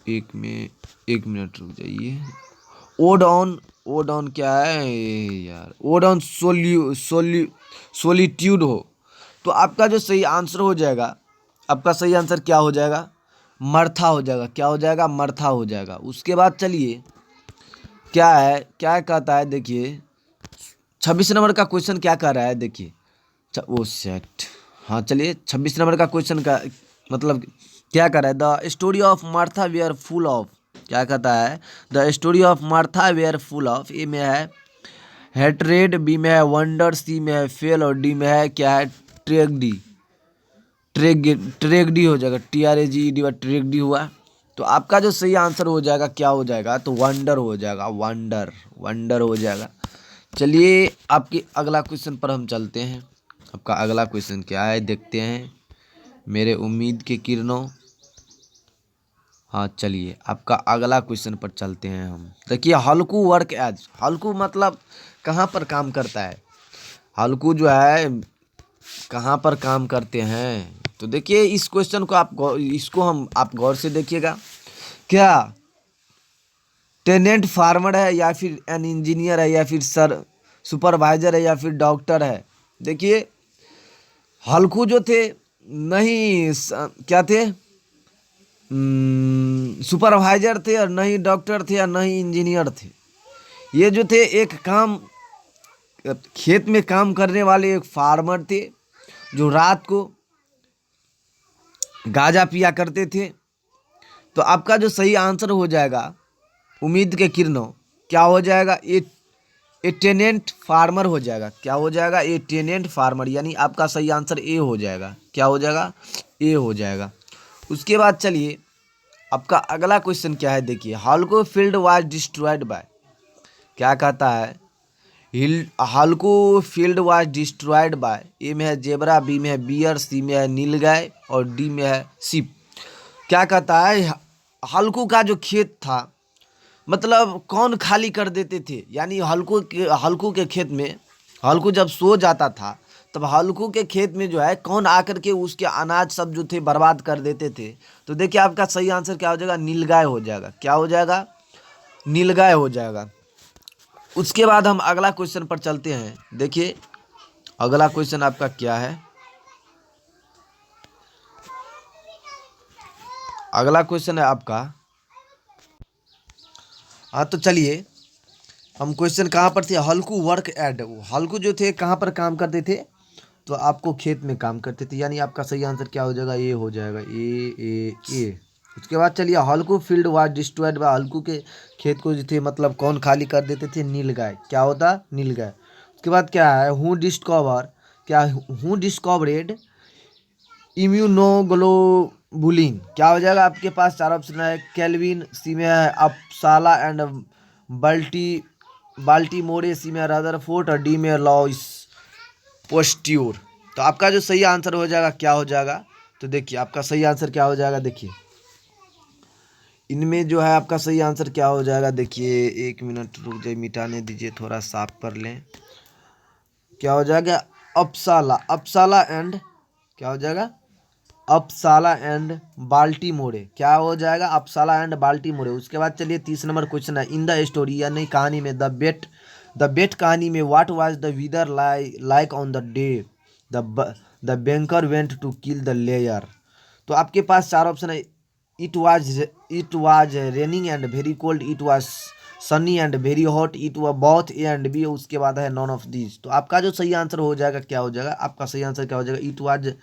एक मिनट रुक जाइए, ओड ऑन क्या है यार, ओड ऑन सोलिट्यूड हो। तो आपका जो सही आंसर हो जाएगा, आपका सही आंसर क्या हो जाएगा, मर्था हो जाएगा। क्या हो जाएगा, मर्था हो जाएगा। उसके बाद चलिए क्या है, क्या कहता है देखिए, 26 नंबर का क्वेश्चन क्या कर रहा है देखिए। ओ सेट, हाँ चलिए 26 नंबर का क्वेश्चन का मतलब क्या कर रहा है, the story of Martha were full of, क्या कहता है, the story of Martha were full of. A में है हेट्रेड, बी में है वंडर, सी में है फेल और डी में है क्या है, ट्रेगडी। ट्रेगडी हो जाएगा, TRAGED ट्रेगडी हुआ। तो आपका जो सही आंसर हो जाएगा क्या हो जाएगा, तो वंडर हो जाएगा, वंडर, वंडर हो जाएगा। चलिए आपके अगला क्वेश्चन पर हम चलते हैं। आपका अगला क्वेश्चन क्या है देखते हैं, मेरे उम्मीद के किरणों। हाँ चलिए आपका अगला क्वेश्चन पर चलते हैं हम। देखिए हल्कू वर्क एज, हल्कू मतलब कहाँ पर काम करता है, हल्कू जो है कहाँ पर काम करते हैं। तो देखिए इस क्वेश्चन को इसको हम आप गौर से देखिएगा। क्या टेनेंट फार्मर है, या फिर एन इंजीनियर है, या फिर सर सुपरवाइजर है, या फिर डॉक्टर है। देखिए हल्कू जो थे नहीं क्या थे, सुपरवाइजर थे, और नहीं डॉक्टर थे, और नहीं इंजीनियर थे। ये जो थे एक काम खेत में काम करने वाले एक फार्मर थे, जो रात को गांजा पिया करते थे। तो आपका जो सही आंसर हो जाएगा, उम्मीद के किरणों, क्या हो जाएगा, ए टेनेंट फार्मर हो जाएगा। क्या हो जाएगा, ए टेनेंट फार्मर, यानी आपका सही आंसर ए हो जाएगा। क्या हो जाएगा, ए हो जाएगा। उसके बाद चलिए आपका अगला क्वेश्चन क्या है देखिए, हल्को फील्ड वाज डिस्ट्रॉयड बाय, क्या कहता है, हल्को फील्ड वाज डिस्ट्रॉयड बाय। ए में है जेबरा, बी में है बियर, सी में है नीलगाय और डी में है शिप। क्या कहता है, हल्कू का जो खेत था मतलब कौन खाली कर देते थे, यानी हल्कू के खेत में, हल्कू जब सो जाता था तब हल्कू के खेत में जो है कौन आकर के उसके अनाज सब जो थे बर्बाद कर देते थे। तो देखिए आपका सही आंसर क्या हो जाएगा, नीलगाय हो जाएगा। क्या हो जाएगा, नीलगाय हो जाएगा। उसके बाद हम अगला क्वेश्चन पर चलते हैं। देखिए अगला क्वेश्चन आपका क्या है, अगला क्वेश्चन है आपका, हाँ तो चलिए हम क्वेश्चन कहाँ पर थे, हल्कू वर्क एड, हल्कू जो थे कहाँ पर काम करते थे, तो आपको खेत में काम करते थे, यानी आपका सही आंसर क्या हो जाएगा, ये हो जाएगा, ए। उसके बाद चलिए हल्कू फील्ड वाज डिस्ट्रॉयड बाय, हल्कू के खेत को जो थे मतलब कौन खाली कर देते थे, नीलगाय। क्या होता, नीलगाय। उसके बाद क्या है, हु डिस्कवर, क्या हु डिस्कवरेड इम्यूनोग्लोबुलिन। क्या हो जाएगा, आपके पास चार ऑप्शन है, केल्विन, सी में है अपसाला एंड बल्टी बाल्टीमोरे, सी में रदरफोर्ड और डी में लॉइस पोस्ट्यूर। तो आपका जो सही आंसर हो जाएगा क्या हो जाएगा, तो देखिए आपका सही आंसर क्या हो जाएगा, देखिए इनमें जो है आपका सही आंसर क्या हो जाएगा, देखिए 1 मिनट रुक जाइए, मिटाने दीजिए, थोड़ा साफ कर लें। क्या हो जाएगा, अपसाला, अपसाला एंड क्या हो जाएगा, अपसाला एंड बाल्टीमोरे। क्या हो जाएगा, अपसाला एंड बाल्टीमोरे। उसके बाद चलिए 30 नंबर क्वेश्चन है, इन द स्टोरी यानी कहानी में, द बेट कहानी में, what was the weather like on the day the banker went to kill the lawyer. तो आपके पास चार ऑप्शन है, it was raining and very cold, it was sunny and very hot, it was both A and B. उसके बाद है none of these. तो आपका जो सही आंसर हो जाएगा क्या हो जाएगा, आपका सही आंसर क्या हो जाएगा, it was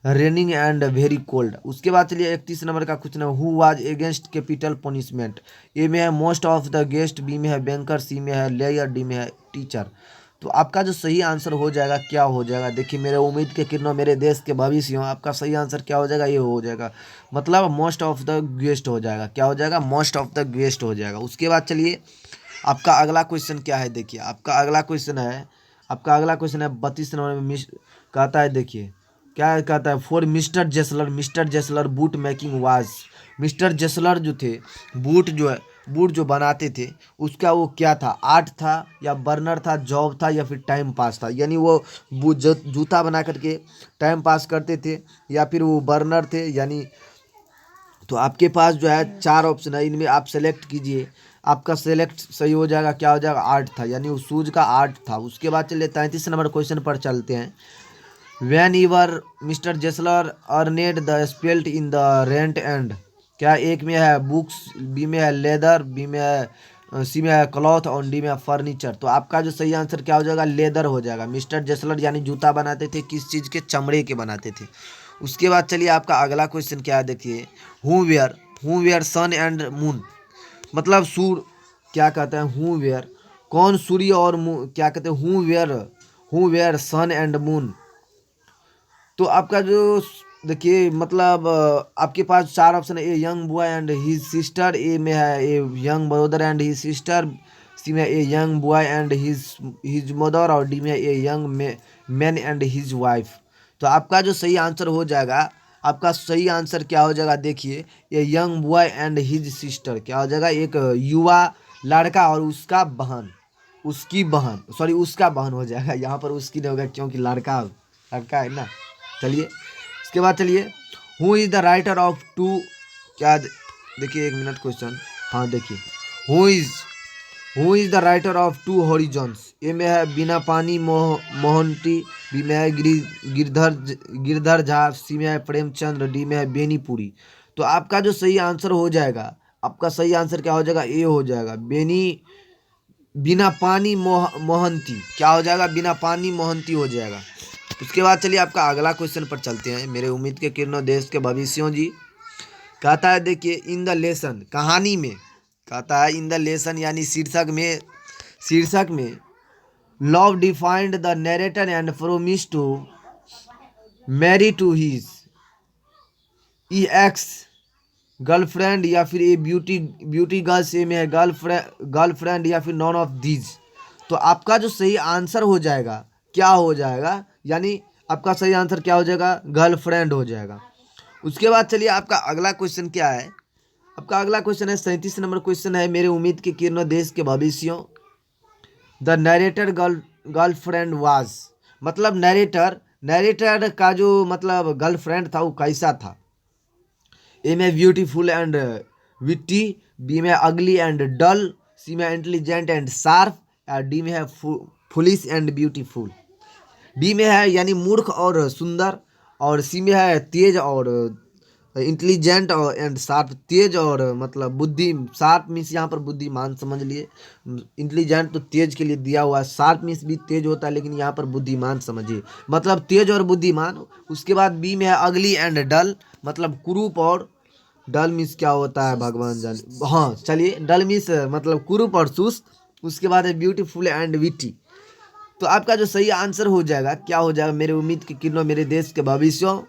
raining and very cold. उसके बाद चलिए 31 नंबर का क्वेश्चन है, who was against capital punishment. A में है most of the guest, B में है बैंकर, सी में है लेयर, डी में है टीचर। तो आपका जो सही आंसर हो जाएगा क्या हो जाएगा, देखिए मेरे उम्मीद के किरणों, मेरे देश के भविष्य हो, आपका सही आंसर क्या हो जाएगा, ये हो जाएगा, मतलब मोस्ट ऑफ द गेस्ट हो जाएगा। क्या हो जाएगा, मोस्ट ऑफ द गेस्ट हो जाएगा। उसके बाद चलिए आपका अगला क्वेश्चन क्या है, देखिए आपका अगला क्वेश्चन है, आपका अगला क्वेश्चन है 32 नंबर में, कहता है देखिए क्या कहता है, for mister Gessler boot making was. Mister Gessler जो थे बूट जो बनाते थे, उसका वो क्या था, आर्ट था या बर्नर था, जॉब था या फिर टाइम पास था। यानी वो जूता बना करके टाइम पास करते थे या फिर वो बर्नर थे, यानी तो आपके पास जो है चार ऑप्शन है, इनमें आप सेलेक्ट कीजिए। आपका सेलेक्ट सही हो जाएगा, क्या हो जाएगा, आर्ट था, यानी उस शूज का आर्ट था। उसके बाद चलिए 33 नंबर क्वेश्चन पर चलते हैं। Whenever mister Gessler earned the spelt in the rent and, क्या एक में है बुक्स, बी में है लेदर, बी में है सी में है क्लॉथ और डी में है फर्नीचर। तो आपका जो सही आंसर क्या हो जाएगा, लेदर हो जाएगा। मिस्टर जेसलर यानी जूता बनाते थे, किस चीज़ के, चमड़े के बनाते थे। उसके बाद चलिए आपका अगला क्वेश्चन क्या है, देखिए। Who were sun and moon, मतलब सूर, क्या कहते हैं, हु वेयर, कौन सूर्य और क्या कहते हैं, who were sun and moon. तो आपका जो देखिए मतलब आपके पास चार ऑप्शन है। ए young boy and his sister, A में है ए young brother and his sister, C में a young boy and his mother, और डी में a young man and his wife. तो आपका जो सही आंसर हो जाएगा, आपका सही आंसर क्या हो जाएगा, देखिए, ए young boy and his sister, क्या हो जाएगा, एक युवा लड़का और उसका बहन, उसकी बहन, सॉरी उसका बहन हो जाएगा, यहाँ पर उसकी नहीं होगा क्योंकि लड़का लड़का है ना। चलिए इसके बाद चलिए, who is the writer of two, क्या देखिए, एक मिनट क्वेश्चन, हाँ देखिए, who is the writer of two horizons. A में है बिना पानी मोहंती, बी में है गिरधर झा, सी में है प्रेमचंद्र, डी में है बेनीपुरी। तो आपका जो सही आंसर हो जाएगा, आपका सही आंसर क्या हो जाएगा, ए हो जाएगा, बिना पानी मोहंती, क्या हो जाएगा, बिना पानी मोहंती हो जाएगा। उसके बाद चलिए आपका अगला क्वेश्चन पर चलते हैं। मेरे उम्मीद के किरणों, देश के भविष्यों जी, कहता है देखिए, इन द लेसन, कहानी में, कहता है इन द लेसन यानी शीर्षक में love defined the narrator and promise to marry to his ex girlfriend, या फिर ए ब्यूटी गर्ल, से में है गर्लफ्रेंड या फिर नॉन ऑफ दीज। तो आपका जो सही आंसर हो जाएगा, क्या हो जाएगा, यानी आपका सही आंसर क्या हो जाएगा, गर्लफ्रेंड हो जाएगा। उसके बाद चलिए आपका अगला क्वेश्चन क्या है, आपका अगला क्वेश्चन है 37 नंबर क्वेश्चन है। मेरे उम्मीद के किरणों, देश के भविष्यों, द नरेटर गर्लफ्रेंड वाज, मतलब नरेटर का जो मतलब गर्लफ्रेंड था वो कैसा था। ए में ब्यूटीफुल एंड विट्टी, बी में अगली एंड डल, सी में इंटेलिजेंट एंड शार्प, या डी में है फुलिश एंड ब्यूटीफुल। डी में है यानी मूर्ख और सुंदर, और सी में है तेज और इंटेलिजेंट और एंड शार्प, तेज और मतलब बुद्धि, शार्प मीन्स यहाँ पर बुद्धिमान समझ लिए, इंटेलिजेंट तो तेज के लिए दिया हुआ है, शार्प मीन्स भी तेज होता है लेकिन यहाँ पर बुद्धिमान समझिए, मतलब तेज और बुद्धिमान। उसके बाद बी में है अगली एंड डल, मतलब कुरूप, और डल मीन्स क्या होता है भगवान जाने, हाँ चलिए, डल मीन्स मतलब कुरूप और सुस्त। उसके बाद है ब्यूटीफुल एंड विटी। तो आपका जो सही आंसर हो जाएगा, क्या हो जाएगा, मेरे उम्मीद के किरणों, मेरे देश के भविष्यों।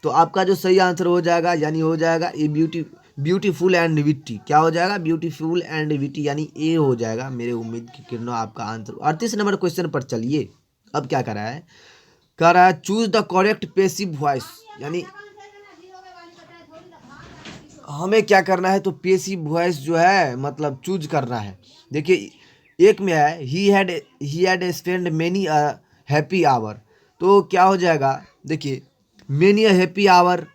तो आपका जो सही आंसर हो जाएगा, यानी हो जाएगा ये ब्यूटीफुल एंड विटी, क्या हो जाएगा, ब्यूटीफुल एंड विटी, यानी ए हो जाएगा मेरे उम्मीद की किरणों आपका आंसर। 38 नंबर क्वेश्चन पर चलिए, अब क्या कर रहा है, कह रहा है choose the correct passive voice, यानी हमें क्या करना है, तो पैसिव वॉइस जो है मतलब चूज करना है। देखिए एक में है he had spend many a happy hour, तो क्या हो जाएगा, देखिए many a happy hour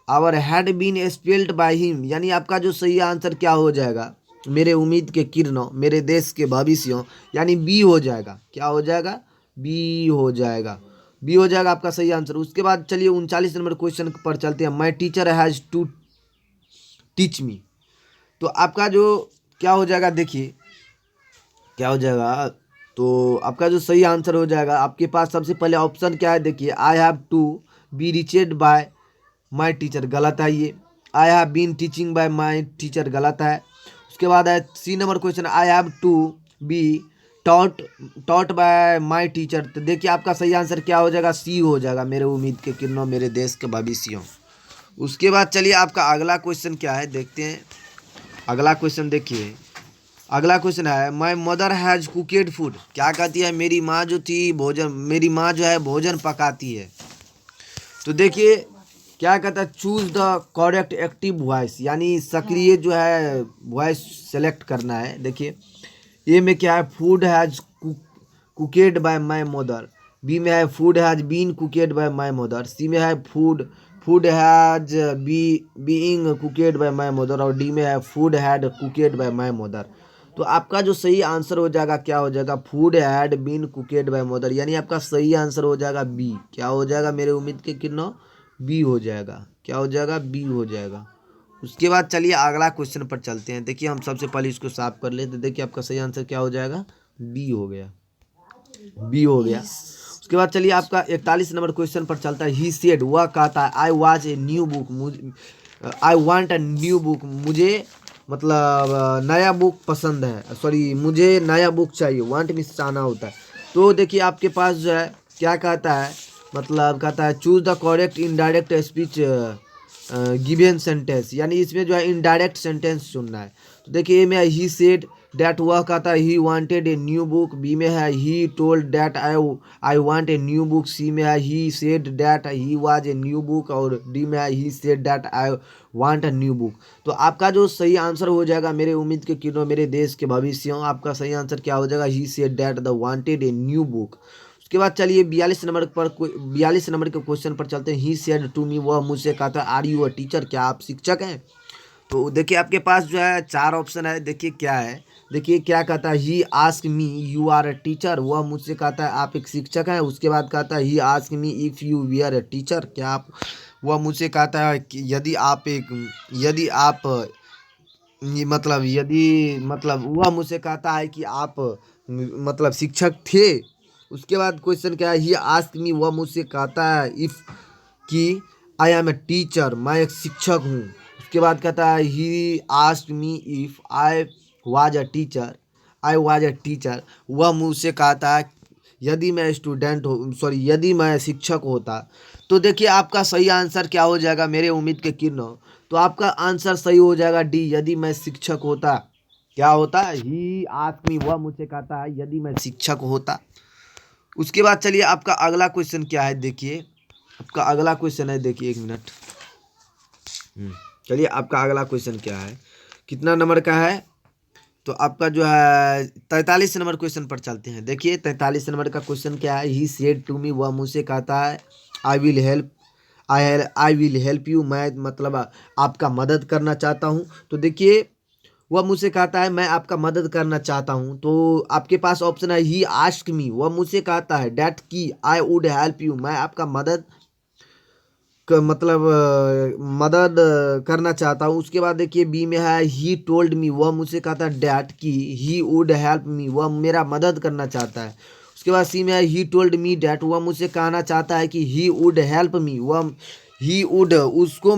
hour had been spelled by him, यानी आपका जो सही आंसर क्या हो जाएगा, मेरे उम्मीद के किरणों, मेरे देश के भविष्यों, यानी बी हो जाएगा, क्या हो जाएगा, बी हो जाएगा, बी हो जाएगा आपका सही आंसर। उसके बाद चलिए 39 नंबर क्वेश्चन पर चलते हैं। My teacher has to teach me, तो आपका जो क्या हो जाएगा, देखिए क्या हो जाएगा, तो आपका जो सही आंसर हो जाएगा, आपके पास सबसे पहले ऑप्शन क्या है, देखिए, I have to be reached by my teacher, गलत है ये। I have been teaching by my teacher, गलत है। उसके बाद है C number question, I have to be taught by my teacher. तो देखिए आपका सही आंसर क्या हो जाएगा, सी हो जाएगा मेरे उम्मीद के किरणों, मेरे देश के भविष्यों। उसके बाद चलिए आपका अगला क्वेश्चन क्या है, देखते हैं अगला क्वेश्चन। देखिए अगला क्वेश्चन है, माई मदर हैज़ कुकेड फूड, क्या कहती है, मेरी माँ जो थी मेरी माँ जो है भोजन पकाती है। तो देखिए क्या कहता है, choose the correct active voice, यानी सक्रिय जो है वॉइस सेलेक्ट करना है। देखिए ए में क्या है, food has cooked by my mother, B में है food has been cooked by my mother, C में है food has being cooked by my mother, और डी में है food had cooked by my mother. तो आपका जो सही आंसर हो जाएगा क्या हो जाएगा, food had been cooked by mother, यानी आपका सही आंसर हो जाएगा बी। क्या हो जाएगा मेरे उम्मीद के किरणों, बी हो जाएगा। क्या हो जाएगा, बी हो जाएगा। उसके बाद चलिए अगला क्वेश्चन पर चलते हैं। देखिए हम सबसे पहले इसको साफ कर लेते। देखिए आपका सही आंसर क्या हो जाएगा, बी हो गया, बी हो गया। उसके बाद चलिए आपका 41 नंबर क्वेश्चन पर चलता है। ही सेड, वह कहता है, I was a new book, I want a new book, मुझे मतलब नया बुक पसंद है, सॉरी मुझे नया बुक चाहिए। वांट मीन्स चाहना होता है। तो देखिए आपके पास जो है क्या कहता है, मतलब कहता है choose the correct indirect speech given sentence, यानी इसमें जो है इनडायरेक्ट सेंटेंस चुनना है। तो देखिए ए में है ही सेड डैट, वह कहता है he wanted a new book. B में है he told that I want a new book. C में है he said that he was a new book, और डी में है he said that I want a new book. तो आपका जो सही आंसर हो जाएगा मेरे उम्मीद के किरणों, मेरे देश के भविष्यों, आपका सही आंसर क्या हो जाएगा, ही said that the wanted a new book. उसके बाद चलिए 42 नंबर के क्वेश्चन पर चलते हैं। ही सेड टू मी, वह मुझसे कहता है आर यू अ टीचर, क्या आप शिक्षक हैं। तो देखिए आपके पास जो है 4 ऑप्शन है। देखिए क्या है, देखिए क्या कहता है, he ask me you are a teacher, वह मुझसे कहता है आप एक शिक्षक हैं। उसके बाद कहता है he ask me if you we are a teacher, क्या आप, वह मुझसे कहता है कि यदि आप मतलब यदि मतलब वह मुझसे कहता है कि आप मतलब शिक्षक थे। उसके बाद क्वेश्चन क्या है, ही आस्क मी, वह मुझसे कहता है इफ़ कि आई एम ए टीचर, मैं एक शिक्षक हूँ। उसके बाद कहता है he ask me if I was a teacher, I was a teacher, वह मुझसे कहता है यदि मैं स्टूडेंट हो, सॉरी यदि मैं शिक्षक होता। तो देखिए आपका सही आंसर क्या हो जाएगा मेरे उम्मीद के किरणों, तो आपका आंसर सही हो जाएगा डी, यदि मैं शिक्षक होता। क्या होता है, ही आस्क मी, वह मुझे कहता है यदि मैं शिक्षक होता। उसके बाद चलिए आपका अगला क्वेश्चन क्या है, देखिए आपका अगला क्वेश्चन है, देखिए एक मिनट। चलिए आपका अगला क्वेश्चन क्या है, कितना नंबर का है, तो आपका जो है 43 नंबर क्वेश्चन पर चलते हैं। देखिए 43 नंबर का क्वेश्चन क्या है, ही सेड टू मी, वह मुझसे कहता है I will help, I will help you, मैं मतलब आपका मदद करना चाहता हूँ। तो देखिए वह मुझसे कहता है मैं आपका मदद करना चाहता हूँ। तो आपके पास ऑप्शन है ही आस्क मी, वह मुझसे कहता है डैट की आई वुड हेल्प यू, मैं आपका मतलब मदद करना चाहता हूँ। उसके बाद देखिए बी में है ही टोल्ड मी, वह मुझसे कहता है डैट की ही वुड हेल्प मी, वह मेरा मदद करना चाहता है। उसके बाद सी में है ही टोल्ड मी डैट, वह मुझसे कहना चाहता है कि ही वुड हेल्प मी, वह ही वुड उसको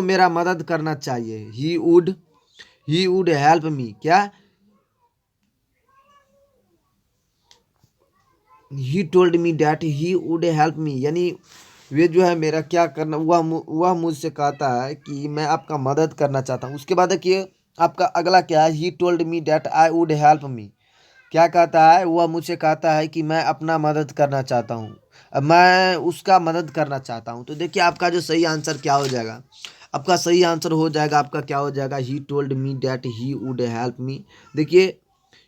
मेरा मदद करना चाहिए। ही वुड हेल्प मी, क्या, ही told me that he would help मी, यानी वे जो है मेरा क्या करना, वह मुझसे कहता है कि मैं आपका मदद करना चाहता हूँ। उसके बाद देखिए आपका अगला क्या है, he told me that I would help मी, क्या कहता है, वह मुझसे कहता है कि मैं अपना मदद करना चाहता हूँ, मैं उसका मदद करना चाहता हूँ। तो देखिए आपका जो सही आंसर क्या हो जाएगा, आपका सही आंसर हो जाएगा, आपका क्या हो जाएगा, he told me that he would help me. देखिए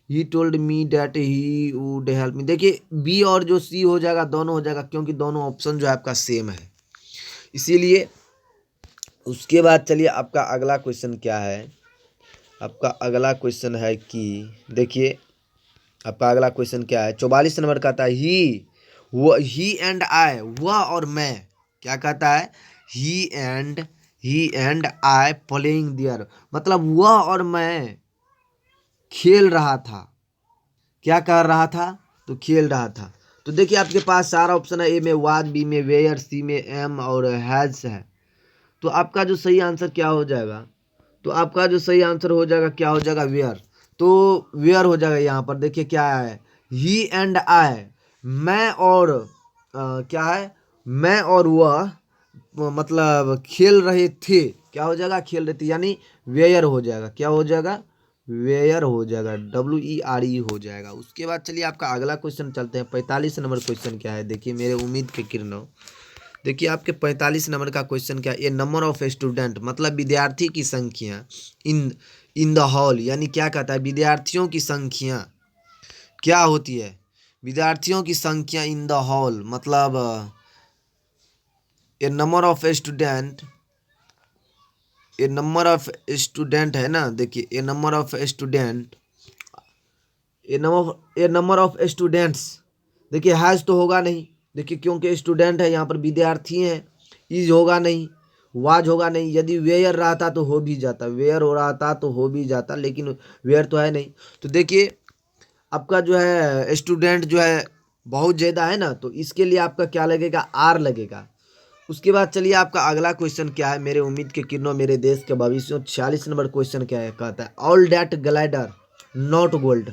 he told me that he would help me, देखिए बी और जो सी हो जाएगा दोनों हो जाएगा, क्योंकि दोनों ऑप्शन जो है आपका सेम है, इसीलिए। उसके बाद चलिए आपका अगला क्वेश्चन क्या है, आपका अगला क्वेश्चन है कि देखिए आपका अगला क्वेश्चन क्या है, 44 नंबर का था ही एंड आई, वह और मैं, क्या कहता है, ही एंड आई प्लेइंग देयर, मतलब वह और मैं खेल रहा था। क्या कर रहा था, तो खेल रहा था। तो देखिए आपके पास सारा ऑप्शन है, ए में वाज, बी में वेयर, सी में एम और हैज है। तो आपका जो सही आंसर क्या हो जाएगा, तो आपका जो सही आंसर हो जाएगा क्या हो जाएगा, वेयर। तो वेयर हो जाएगा यहाँ पर। देखिए क्या है, ही एंड आई, मैं और क्या है, मैं और वह मतलब खेल रहे थे। क्या हो जाएगा, खेल रहे थे, यानी वेयर हो जाएगा। क्या हो जाएगा, वेयर हो जाएगा, WERE हो जाएगा। उसके बाद चलिए आपका अगला क्वेश्चन चलते हैं। 45 नंबर क्वेश्चन क्या है, देखिए मेरे उम्मीद के किरणों, देखिए आपके 45 नंबर का क्वेश्चन क्या है, ए नंबर ऑफ स्टूडेंट, मतलब विद्यार्थी की संख्या इन इन द हॉल, यानी क्या कहता है, विद्यार्थियों की संख्या क्या होती है, विद्यार्थियों की संख्या इन द हॉल, मतलब a number of student, a number of student है ना, देखिए a number of student, a number of students, देखिए हैज़ तो होगा नहीं, देखिए क्योंकि स्टूडेंट है यहाँ पर विद्यार्थी हैं, इज होगा नहीं, वाज होगा नहीं, यदि वेयर रहता तो हो भी जाता, वेयर हो रहा था तो हो भी जाता, लेकिन वेयर तो है नहीं। तो देखिए आपका जो है स्टूडेंट जो है बहुत ज़्यादा है ना, तो इसके लिए आपका क्या लगेगा, आर लगेगा। उसके बाद चलिए आपका अगला क्वेश्चन क्या है, मेरे उम्मीद के किरणों मेरे देश के भविष्य। 46 नंबर क्वेश्चन क्या है, कहता है all that glider not gold.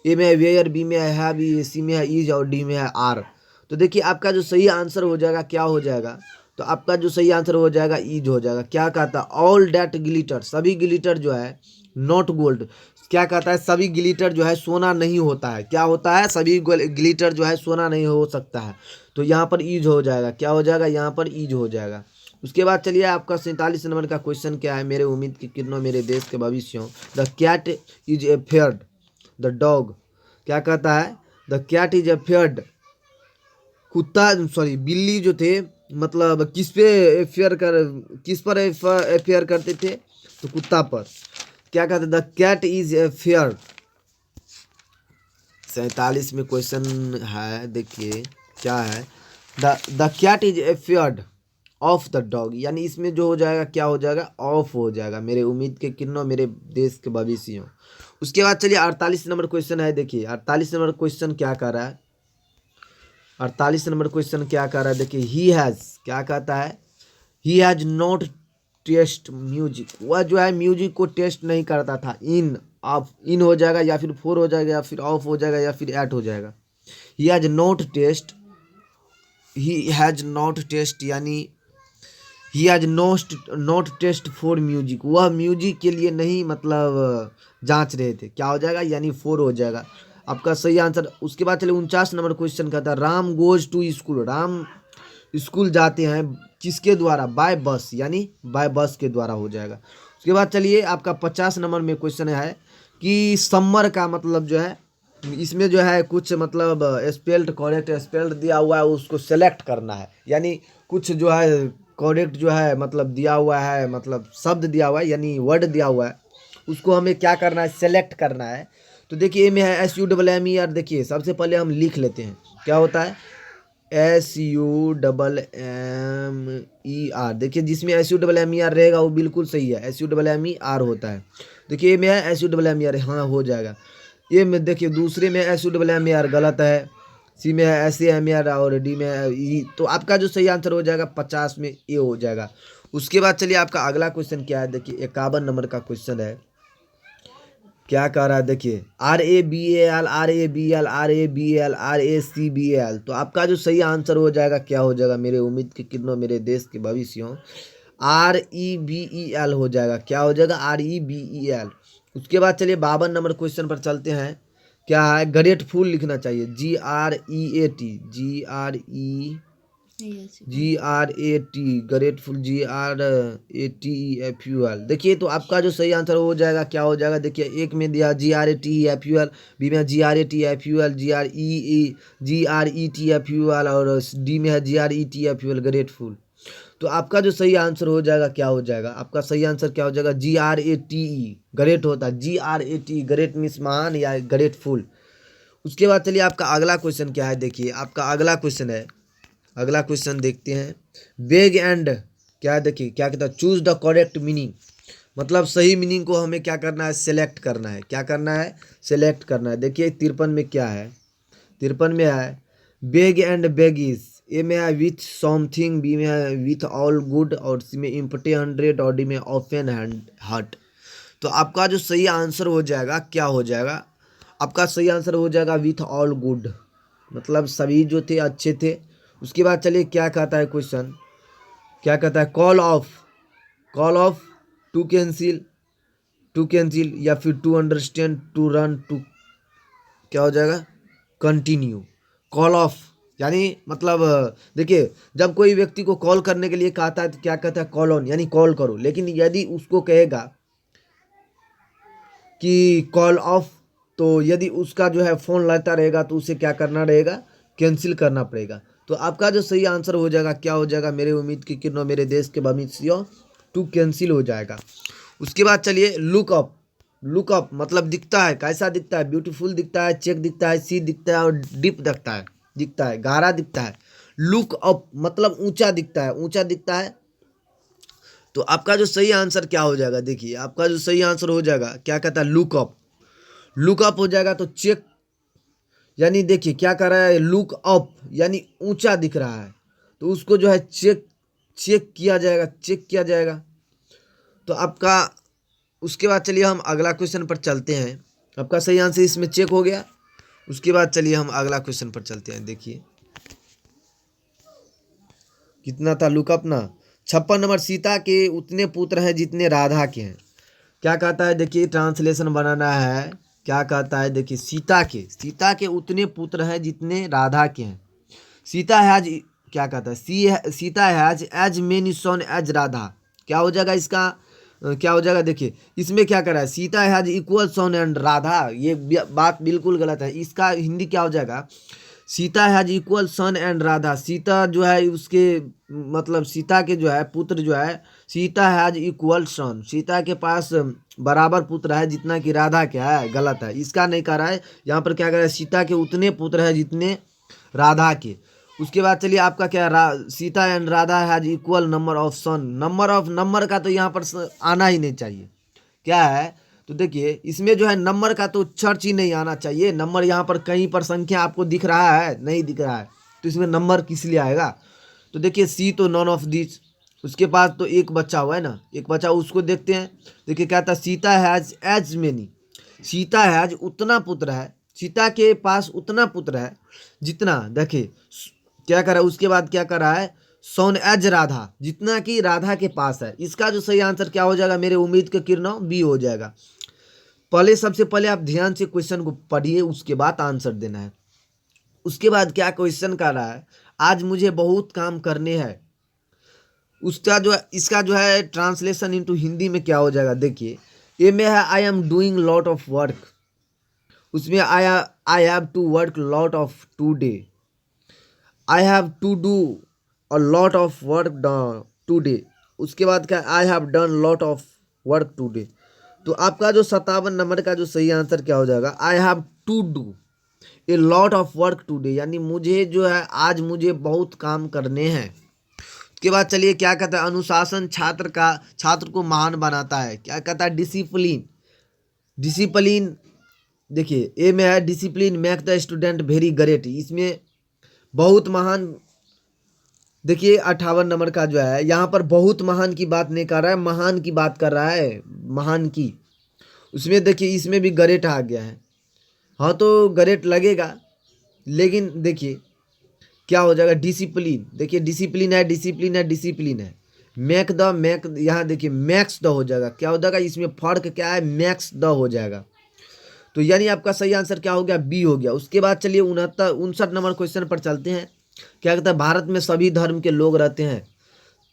A में है वेयर, बी में है हैव, सी में है इज और डी में है आर। तो देखिए आपका जो सही आंसर हो जाएगा क्या हो जाएगा, तो आपका जो सही आंसर हो जाएगा इज हो जाएगा। क्या कहता है, ऑल डैट ग्लिटर, सभी ग्लिटर जो है नॉट गोल्ड, क्या कहता है सभी ग्लिटर जो है सोना नहीं होता है। क्या होता है, सभी ग्लिटर जो है सोना नहीं हो सकता है। तो यहाँ पर ईज हो जाएगा, क्या हो जाएगा, यहाँ पर ईज हो जाएगा। उसके बाद चलिए आपका 47 नंबर का क्वेश्चन क्या है, मेरे उम्मीद की किरणों मेरे देश के भविष्यों। The cat is afraid the dog, क्या कहता है, the cat is afraid, कुत्ता सॉरी बिल्ली जो थे मतलब किस पे फेयर कर, किस पर फेयर करते थे, तो कुत्ता पर। क्या कहते, the cat is afraid. 47 में क्वेश्चन है, देखिए क्या है, the cat is afraid of the dog, यानी इसमें जो हो जाएगा क्या हो जाएगा, ऑफ हो जाएगा, मेरे उम्मीद के किरणों मेरे देश के भविष्यों। उसके बाद चलिए 48 नंबर क्वेश्चन है, देखिए 48 नंबर क्वेश्चन क्या कर रहा है, 48 नंबर क्वेश्चन क्या कर रहा है, देखिए ही हैज़, क्या कहता है, he has not taste music, वह जो है म्यूजिक को टेस्ट नहीं करता था। इन ऑफ, इन हो जाएगा या फिर फोर हो जाएगा या फिर ऑफ हो जाएगा या फिर एट हो जाएगा। He has not taste, he has not taste यानी he has not taste for music, वह म्यूजिक के लिए नहीं मतलब जांच रहे थे, क्या हो जाएगा, यानी फोर हो जाएगा आपका सही आंसर। उसके बाद चलिए 49 नंबर क्वेश्चन का था, Ram goes to school, Ram school जाते हैं किसके द्वारा, बाय बस, यानी बाय बस के द्वारा हो जाएगा। उसके बाद चलिए आपका 50 नंबर में क्वेश्चन है कि समर का मतलब जो है, इसमें जो है कुछ मतलब स्पेल्ड करेक्ट स्पेल्ड दिया हुआ है, उसको सेलेक्ट करना है, यानी कुछ जो है करेक्ट जो है मतलब दिया हुआ है, मतलब शब्द दिया हुआ है यानी वर्ड दिया हुआ है, उसको हमें क्या करना है, सेलेक्ट करना है। तो देखिए ए में है SUMMER, देखिए सबसे पहले हम लिख लेते हैं क्या होता है, SUMMER, देखिए जिसमें SUMMER रहेगा वो बिल्कुल सही है, SUMMER होता है। देखिए ए में है SUMMER, हाँ हो जाएगा। ये में देखिए दूसरे में SUMMER गलत है, सी में है SAMER और डी में है ई, तो आपका जो सही आंसर हो जाएगा 50 में ए हो जाएगा। उसके बाद चलिए आपका अगला क्वेश्चन क्या है, देखिए 51 नंबर का क्वेश्चन है, क्या कह रहा है, देखिए RABAL RABL RABL RACBL, तो आपका जो सही आंसर हो जाएगा क्या हो जाएगा, मेरे उम्मीद के किरणों मेरे देश के भविष्यों, REBEL हो जाएगा, क्या हो जाएगा, REBEL। उसके बाद चलिए 52 नंबर क्वेश्चन पर चलते हैं, क्या है, ग्रेटफुल लिखना चाहिए, GREAT ग्रेटफुल, GRATEFUL। देखिए तो आपका जो सही आंसर हो जाएगा क्या हो जाएगा, देखिए एक में दिया GRATEFUL, बी में GRATEFUL, GRETFUL और डी में है GRETFUL ग्रेटफुल। तो आपका जो सही आंसर हो जाएगा क्या हो जाएगा, आपका सही आंसर क्या हो जाएगा, GRATE, ग्रेट होता है, GRATE ग्रेट मीन्स महान या ग्रेटफुल। उसके बाद चलिए आपका अगला क्वेश्चन क्या है, देखिए आपका अगला क्वेश्चन है, अगला क्वेश्चन देखते हैं, बेग एंड, क्या है, देखिए क्या कहता है, चूज द करेक्ट मीनिंग, मतलब सही मीनिंग को हमें क्या करना है, सेलेक्ट करना है, क्या करना है, सेलेक्ट करना है। देखिए 53 में क्या है, 53 में है बेग एंड बेगीज, ए में है विथ समथिंग, बी में है विथ ऑल गुड और सी में इम्पटी 100 और डी में ऑफन हर्ट। तो आपका जो सही आंसर हो जाएगा क्या हो जाएगा, आपका सही आंसर हो जाएगा विथ ऑल गुड, मतलब सभी जो थे अच्छे थे। उसके बाद चलिए क्या कहता है क्वेश्चन, क्या कहता है, कॉल ऑफ टू कैंसिल या फिर to understand, to run, to, क्या हो जाएगा, कंटिन्यू। कॉल ऑफ यानी मतलब देखिए जब कोई व्यक्ति को कॉल करने के लिए कहता है तो क्या कहता है, कॉल ऑन यानी कॉल करो, लेकिन यदि उसको कहेगा कि कॉल ऑफ, तो यदि उसका जो है फ़ोन लगता रहेगा तो उसे क्या करना रहेगा, कैंसिल करना पड़ेगा। तो आपका जो सही आंसर हो जाएगा क्या हो जाएगा, मेरे उम्मीद की किरणों मेरे देश के भविष्य टू कैंसिल हो जाएगा। उसके बाद चलिए लुक अप। लुक अप मतलब दिखता है, कैसा दिखता है, ब्यूटीफुल दिखता है, चेक दिखता है, सी दिखता है और डीप दिखता है गहरा दिखता है। लुक अप मतलब ऊंचा दिखता है, ऊंचा दिखता है। तो आपका जो सही आंसर क्या हो जाएगा, देखिए आपका जो सही आंसर हो जाएगा क्या कहता है, लुक अप। लुक अप हो जाएगा तो चेक, यानी देखिए क्या कर रहा है, लुक अप यानी ऊंचा दिख रहा है, तो उसको जो है चेक चेक किया जाएगा, चेक किया जाएगा। तो आपका उसके बाद चलिए हम अगला क्वेश्चन पर चलते हैं। आपका सही आंसर इसमें चेक हो गया। उसके बाद चलिए हम अगला क्वेश्चन पर चलते हैं। देखिए कितना था लुकअप ना, 56 नंबर, सीता के उतने पुत्र हैं जितने राधा के हैं। क्या कहता है, देखिए ट्रांसलेशन बनाना है। क्या कहता है, देखिए सीता के उतने पुत्र हैं जितने राधा के हैं। सीता हैज, क्या कहता है, Sita has as many son as Radha. क्या हो जाएगा इसका, क्या हो जाएगा, देखिए इसमें क्या कर रहा है, Sita has equal son and Radha, ये बात बिल्कुल गलत है। इसका हिंदी क्या हो जाएगा, Sita has equal son and Radha. Sita जो है उसके मतलब सीता के जो है पुत्र जो है, सीता हैज इक्वल सन, सीता के पास बराबर पुत्र है जितना कि राधा क्या है, गलत है, इसका नहीं कर रहा है। यहाँ पर क्या कर रहा है, सीता के उतने पुत्र है जितने राधा के। उसके बाद चलिए आपका क्या, Sita and Radha has equal number of son. Number का तो यहाँ पर आना ही नहीं चाहिए। क्या है, तो देखिए इसमें जो है नंबर का तो चर्च ही नहीं आना चाहिए। नंबर यहाँ पर कहीं पर संख्या आपको दिख रहा है, नहीं दिख रहा है, तो इसमें नंबर किस लिए आएगा। तो देखिए सी तो नॉन ऑफ दिस, उसके पास तो एक बच्चा हुआ है ना, एक बच्चा, उसको देखते हैं। देखिए क्या था, Sita has as many, Sita has उतना पुत्र है, सीता के पास उतना पुत्र है जितना, देखिए क्या कर रहा है, उसके बाद क्या कर रहा है, सोन एज राधा, जितना कि राधा के पास है। इसका जो सही आंसर क्या हो जाएगा, मेरे उम्मीद के किरणों बी हो जाएगा। पहले सबसे पहले आप ध्यान से क्वेश्चन को पढ़िए, उसके बाद आंसर देना है। उसके बाद क्या क्वेश्चन कर रहा है, आज मुझे बहुत काम करने हैं। उसका जो इसका जो है ट्रांसलेशन इनटू हिंदी में क्या हो जाएगा, देखिए ये में है I am doing lot of work, उसमें I have to work lot of today, I have to do a lot of work today. उसके बाद क्या, I have done lot of work today. तो आपका जो 57 नंबर का जो सही आंसर क्या हो जाएगा, I have to do a lot of work today, यानी मुझे जो है आज मुझे बहुत काम करने हैं। उसके बाद चलिए क्या कहता है, अनुशासन छात्र को महान बनाता है। क्या कहता है, डिसिप्लिन, डिसिप्लिन देखिए ए में है discipline make the student very great, इसमें बहुत महान। देखिए 58 नंबर का जो है यहाँ पर बहुत महान की बात नहीं कर रहा है, महान की बात कर रहा है, महान की। उसमें देखिए इसमें भी ग्रेट आ गया है, हाँ तो ग्रेट लगेगा, लेकिन देखिए क्या हो जाएगा, डिसिप्लिन, देखिए डिसिप्लिन है, डिसिप्लिन है, डिसिप्लिन है। मेक यहाँ देखिए मैक्स द हो जाएगा, क्या हो जाएगा, इसमें फर्क क्या है, मैक्स द हो जाएगा। तो यानी आपका सही आंसर क्या हो गया, बी हो गया। उसके बाद चलिए 59 नंबर क्वेश्चन पर चलते हैं। क्या कहता है, भारत में सभी धर्म के लोग रहते हैं।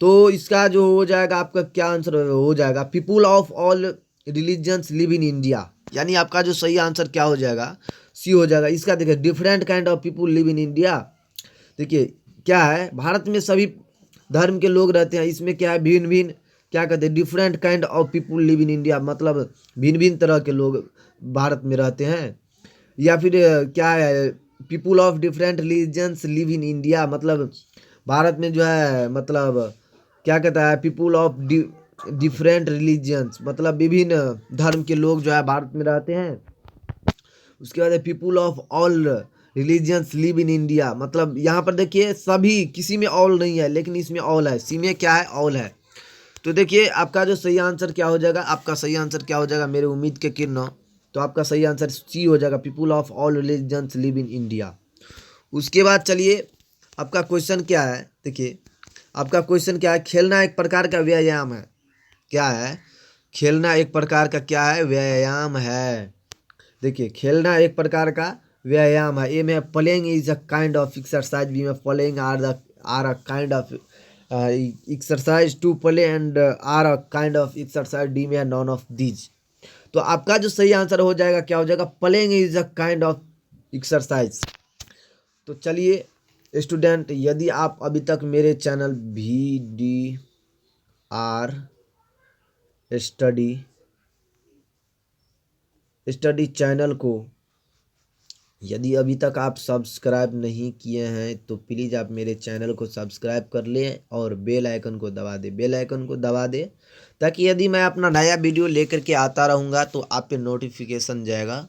तो इसका जो हो जाएगा आपका क्या आंसर हो जाएगा, people of all religions live in India, यानी आपका जो सही आंसर क्या हो जाएगा, सी हो जाएगा। इसका देखिए different kind of people live in India, देखिए क्या है, भारत में सभी धर्म के लोग रहते हैं, इसमें क्या है, भिन्न भिन्न, क्या कहते हैं, different kind of people live in India, मतलब भिन्न भिन्न तरह के लोग भारत में रहते हैं। या फिर क्या है, people of different religions live in India, मतलब भारत में जो है, मतलब क्या कहता है, पीपुल ऑफ डिफरेंट रिलीजन्स, मतलब विभिन्न धर्म के लोग जो है भारत में रहते हैं। उसके बाद people of all religions live in India, मतलब यहाँ पर देखिए सभी, किसी में ऑल नहीं है लेकिन इसमें ऑल है, सी में क्या है, ऑल है। तो देखिए आपका जो सही आंसर क्या हो जाएगा, आपका सही आंसर क्या हो जाएगा, मेरे उम्मीद के किरणों, तो आपका सही आंसर सी हो जाएगा, people of all religions live in India. उसके बाद चलिए आपका क्वेश्चन क्या है, देखिए आपका क्वेश्चन क्या है, खेलना एक प्रकार का व्यायाम है। क्या है, खेलना एक प्रकार का क्या है, व्यायाम है। देखिए खेलना एक प्रकार का व्यायाम है। ए में playing is a kind of exercise, B में playing are a kind of exercise, to play and are a kind of exercise, D में नॉन ऑफ दीज। तो आपका जो सही आंसर हो जाएगा क्या हो जाएगा, playing is a kind of exercise. तो चलिए स्टूडेंट, यदि आप अभी तक मेरे चैनल VDR स्टडी चैनल को यदि अभी तक आप सब्सक्राइब नहीं किए हैं तो प्लीज़ आप मेरे चैनल को सब्सक्राइब कर लें और बेल आइकन को दबा दें। बेल आइकन को दबा दें ताकि यदि मैं अपना नया वीडियो लेकर के आता रहूँगा तो आप पे नोटिफिकेशन जाएगा।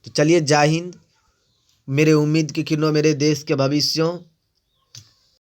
तो चलिए, जय हिंद। मेरे उम्मीद की किरणों, मेरे देश के भविष्यों।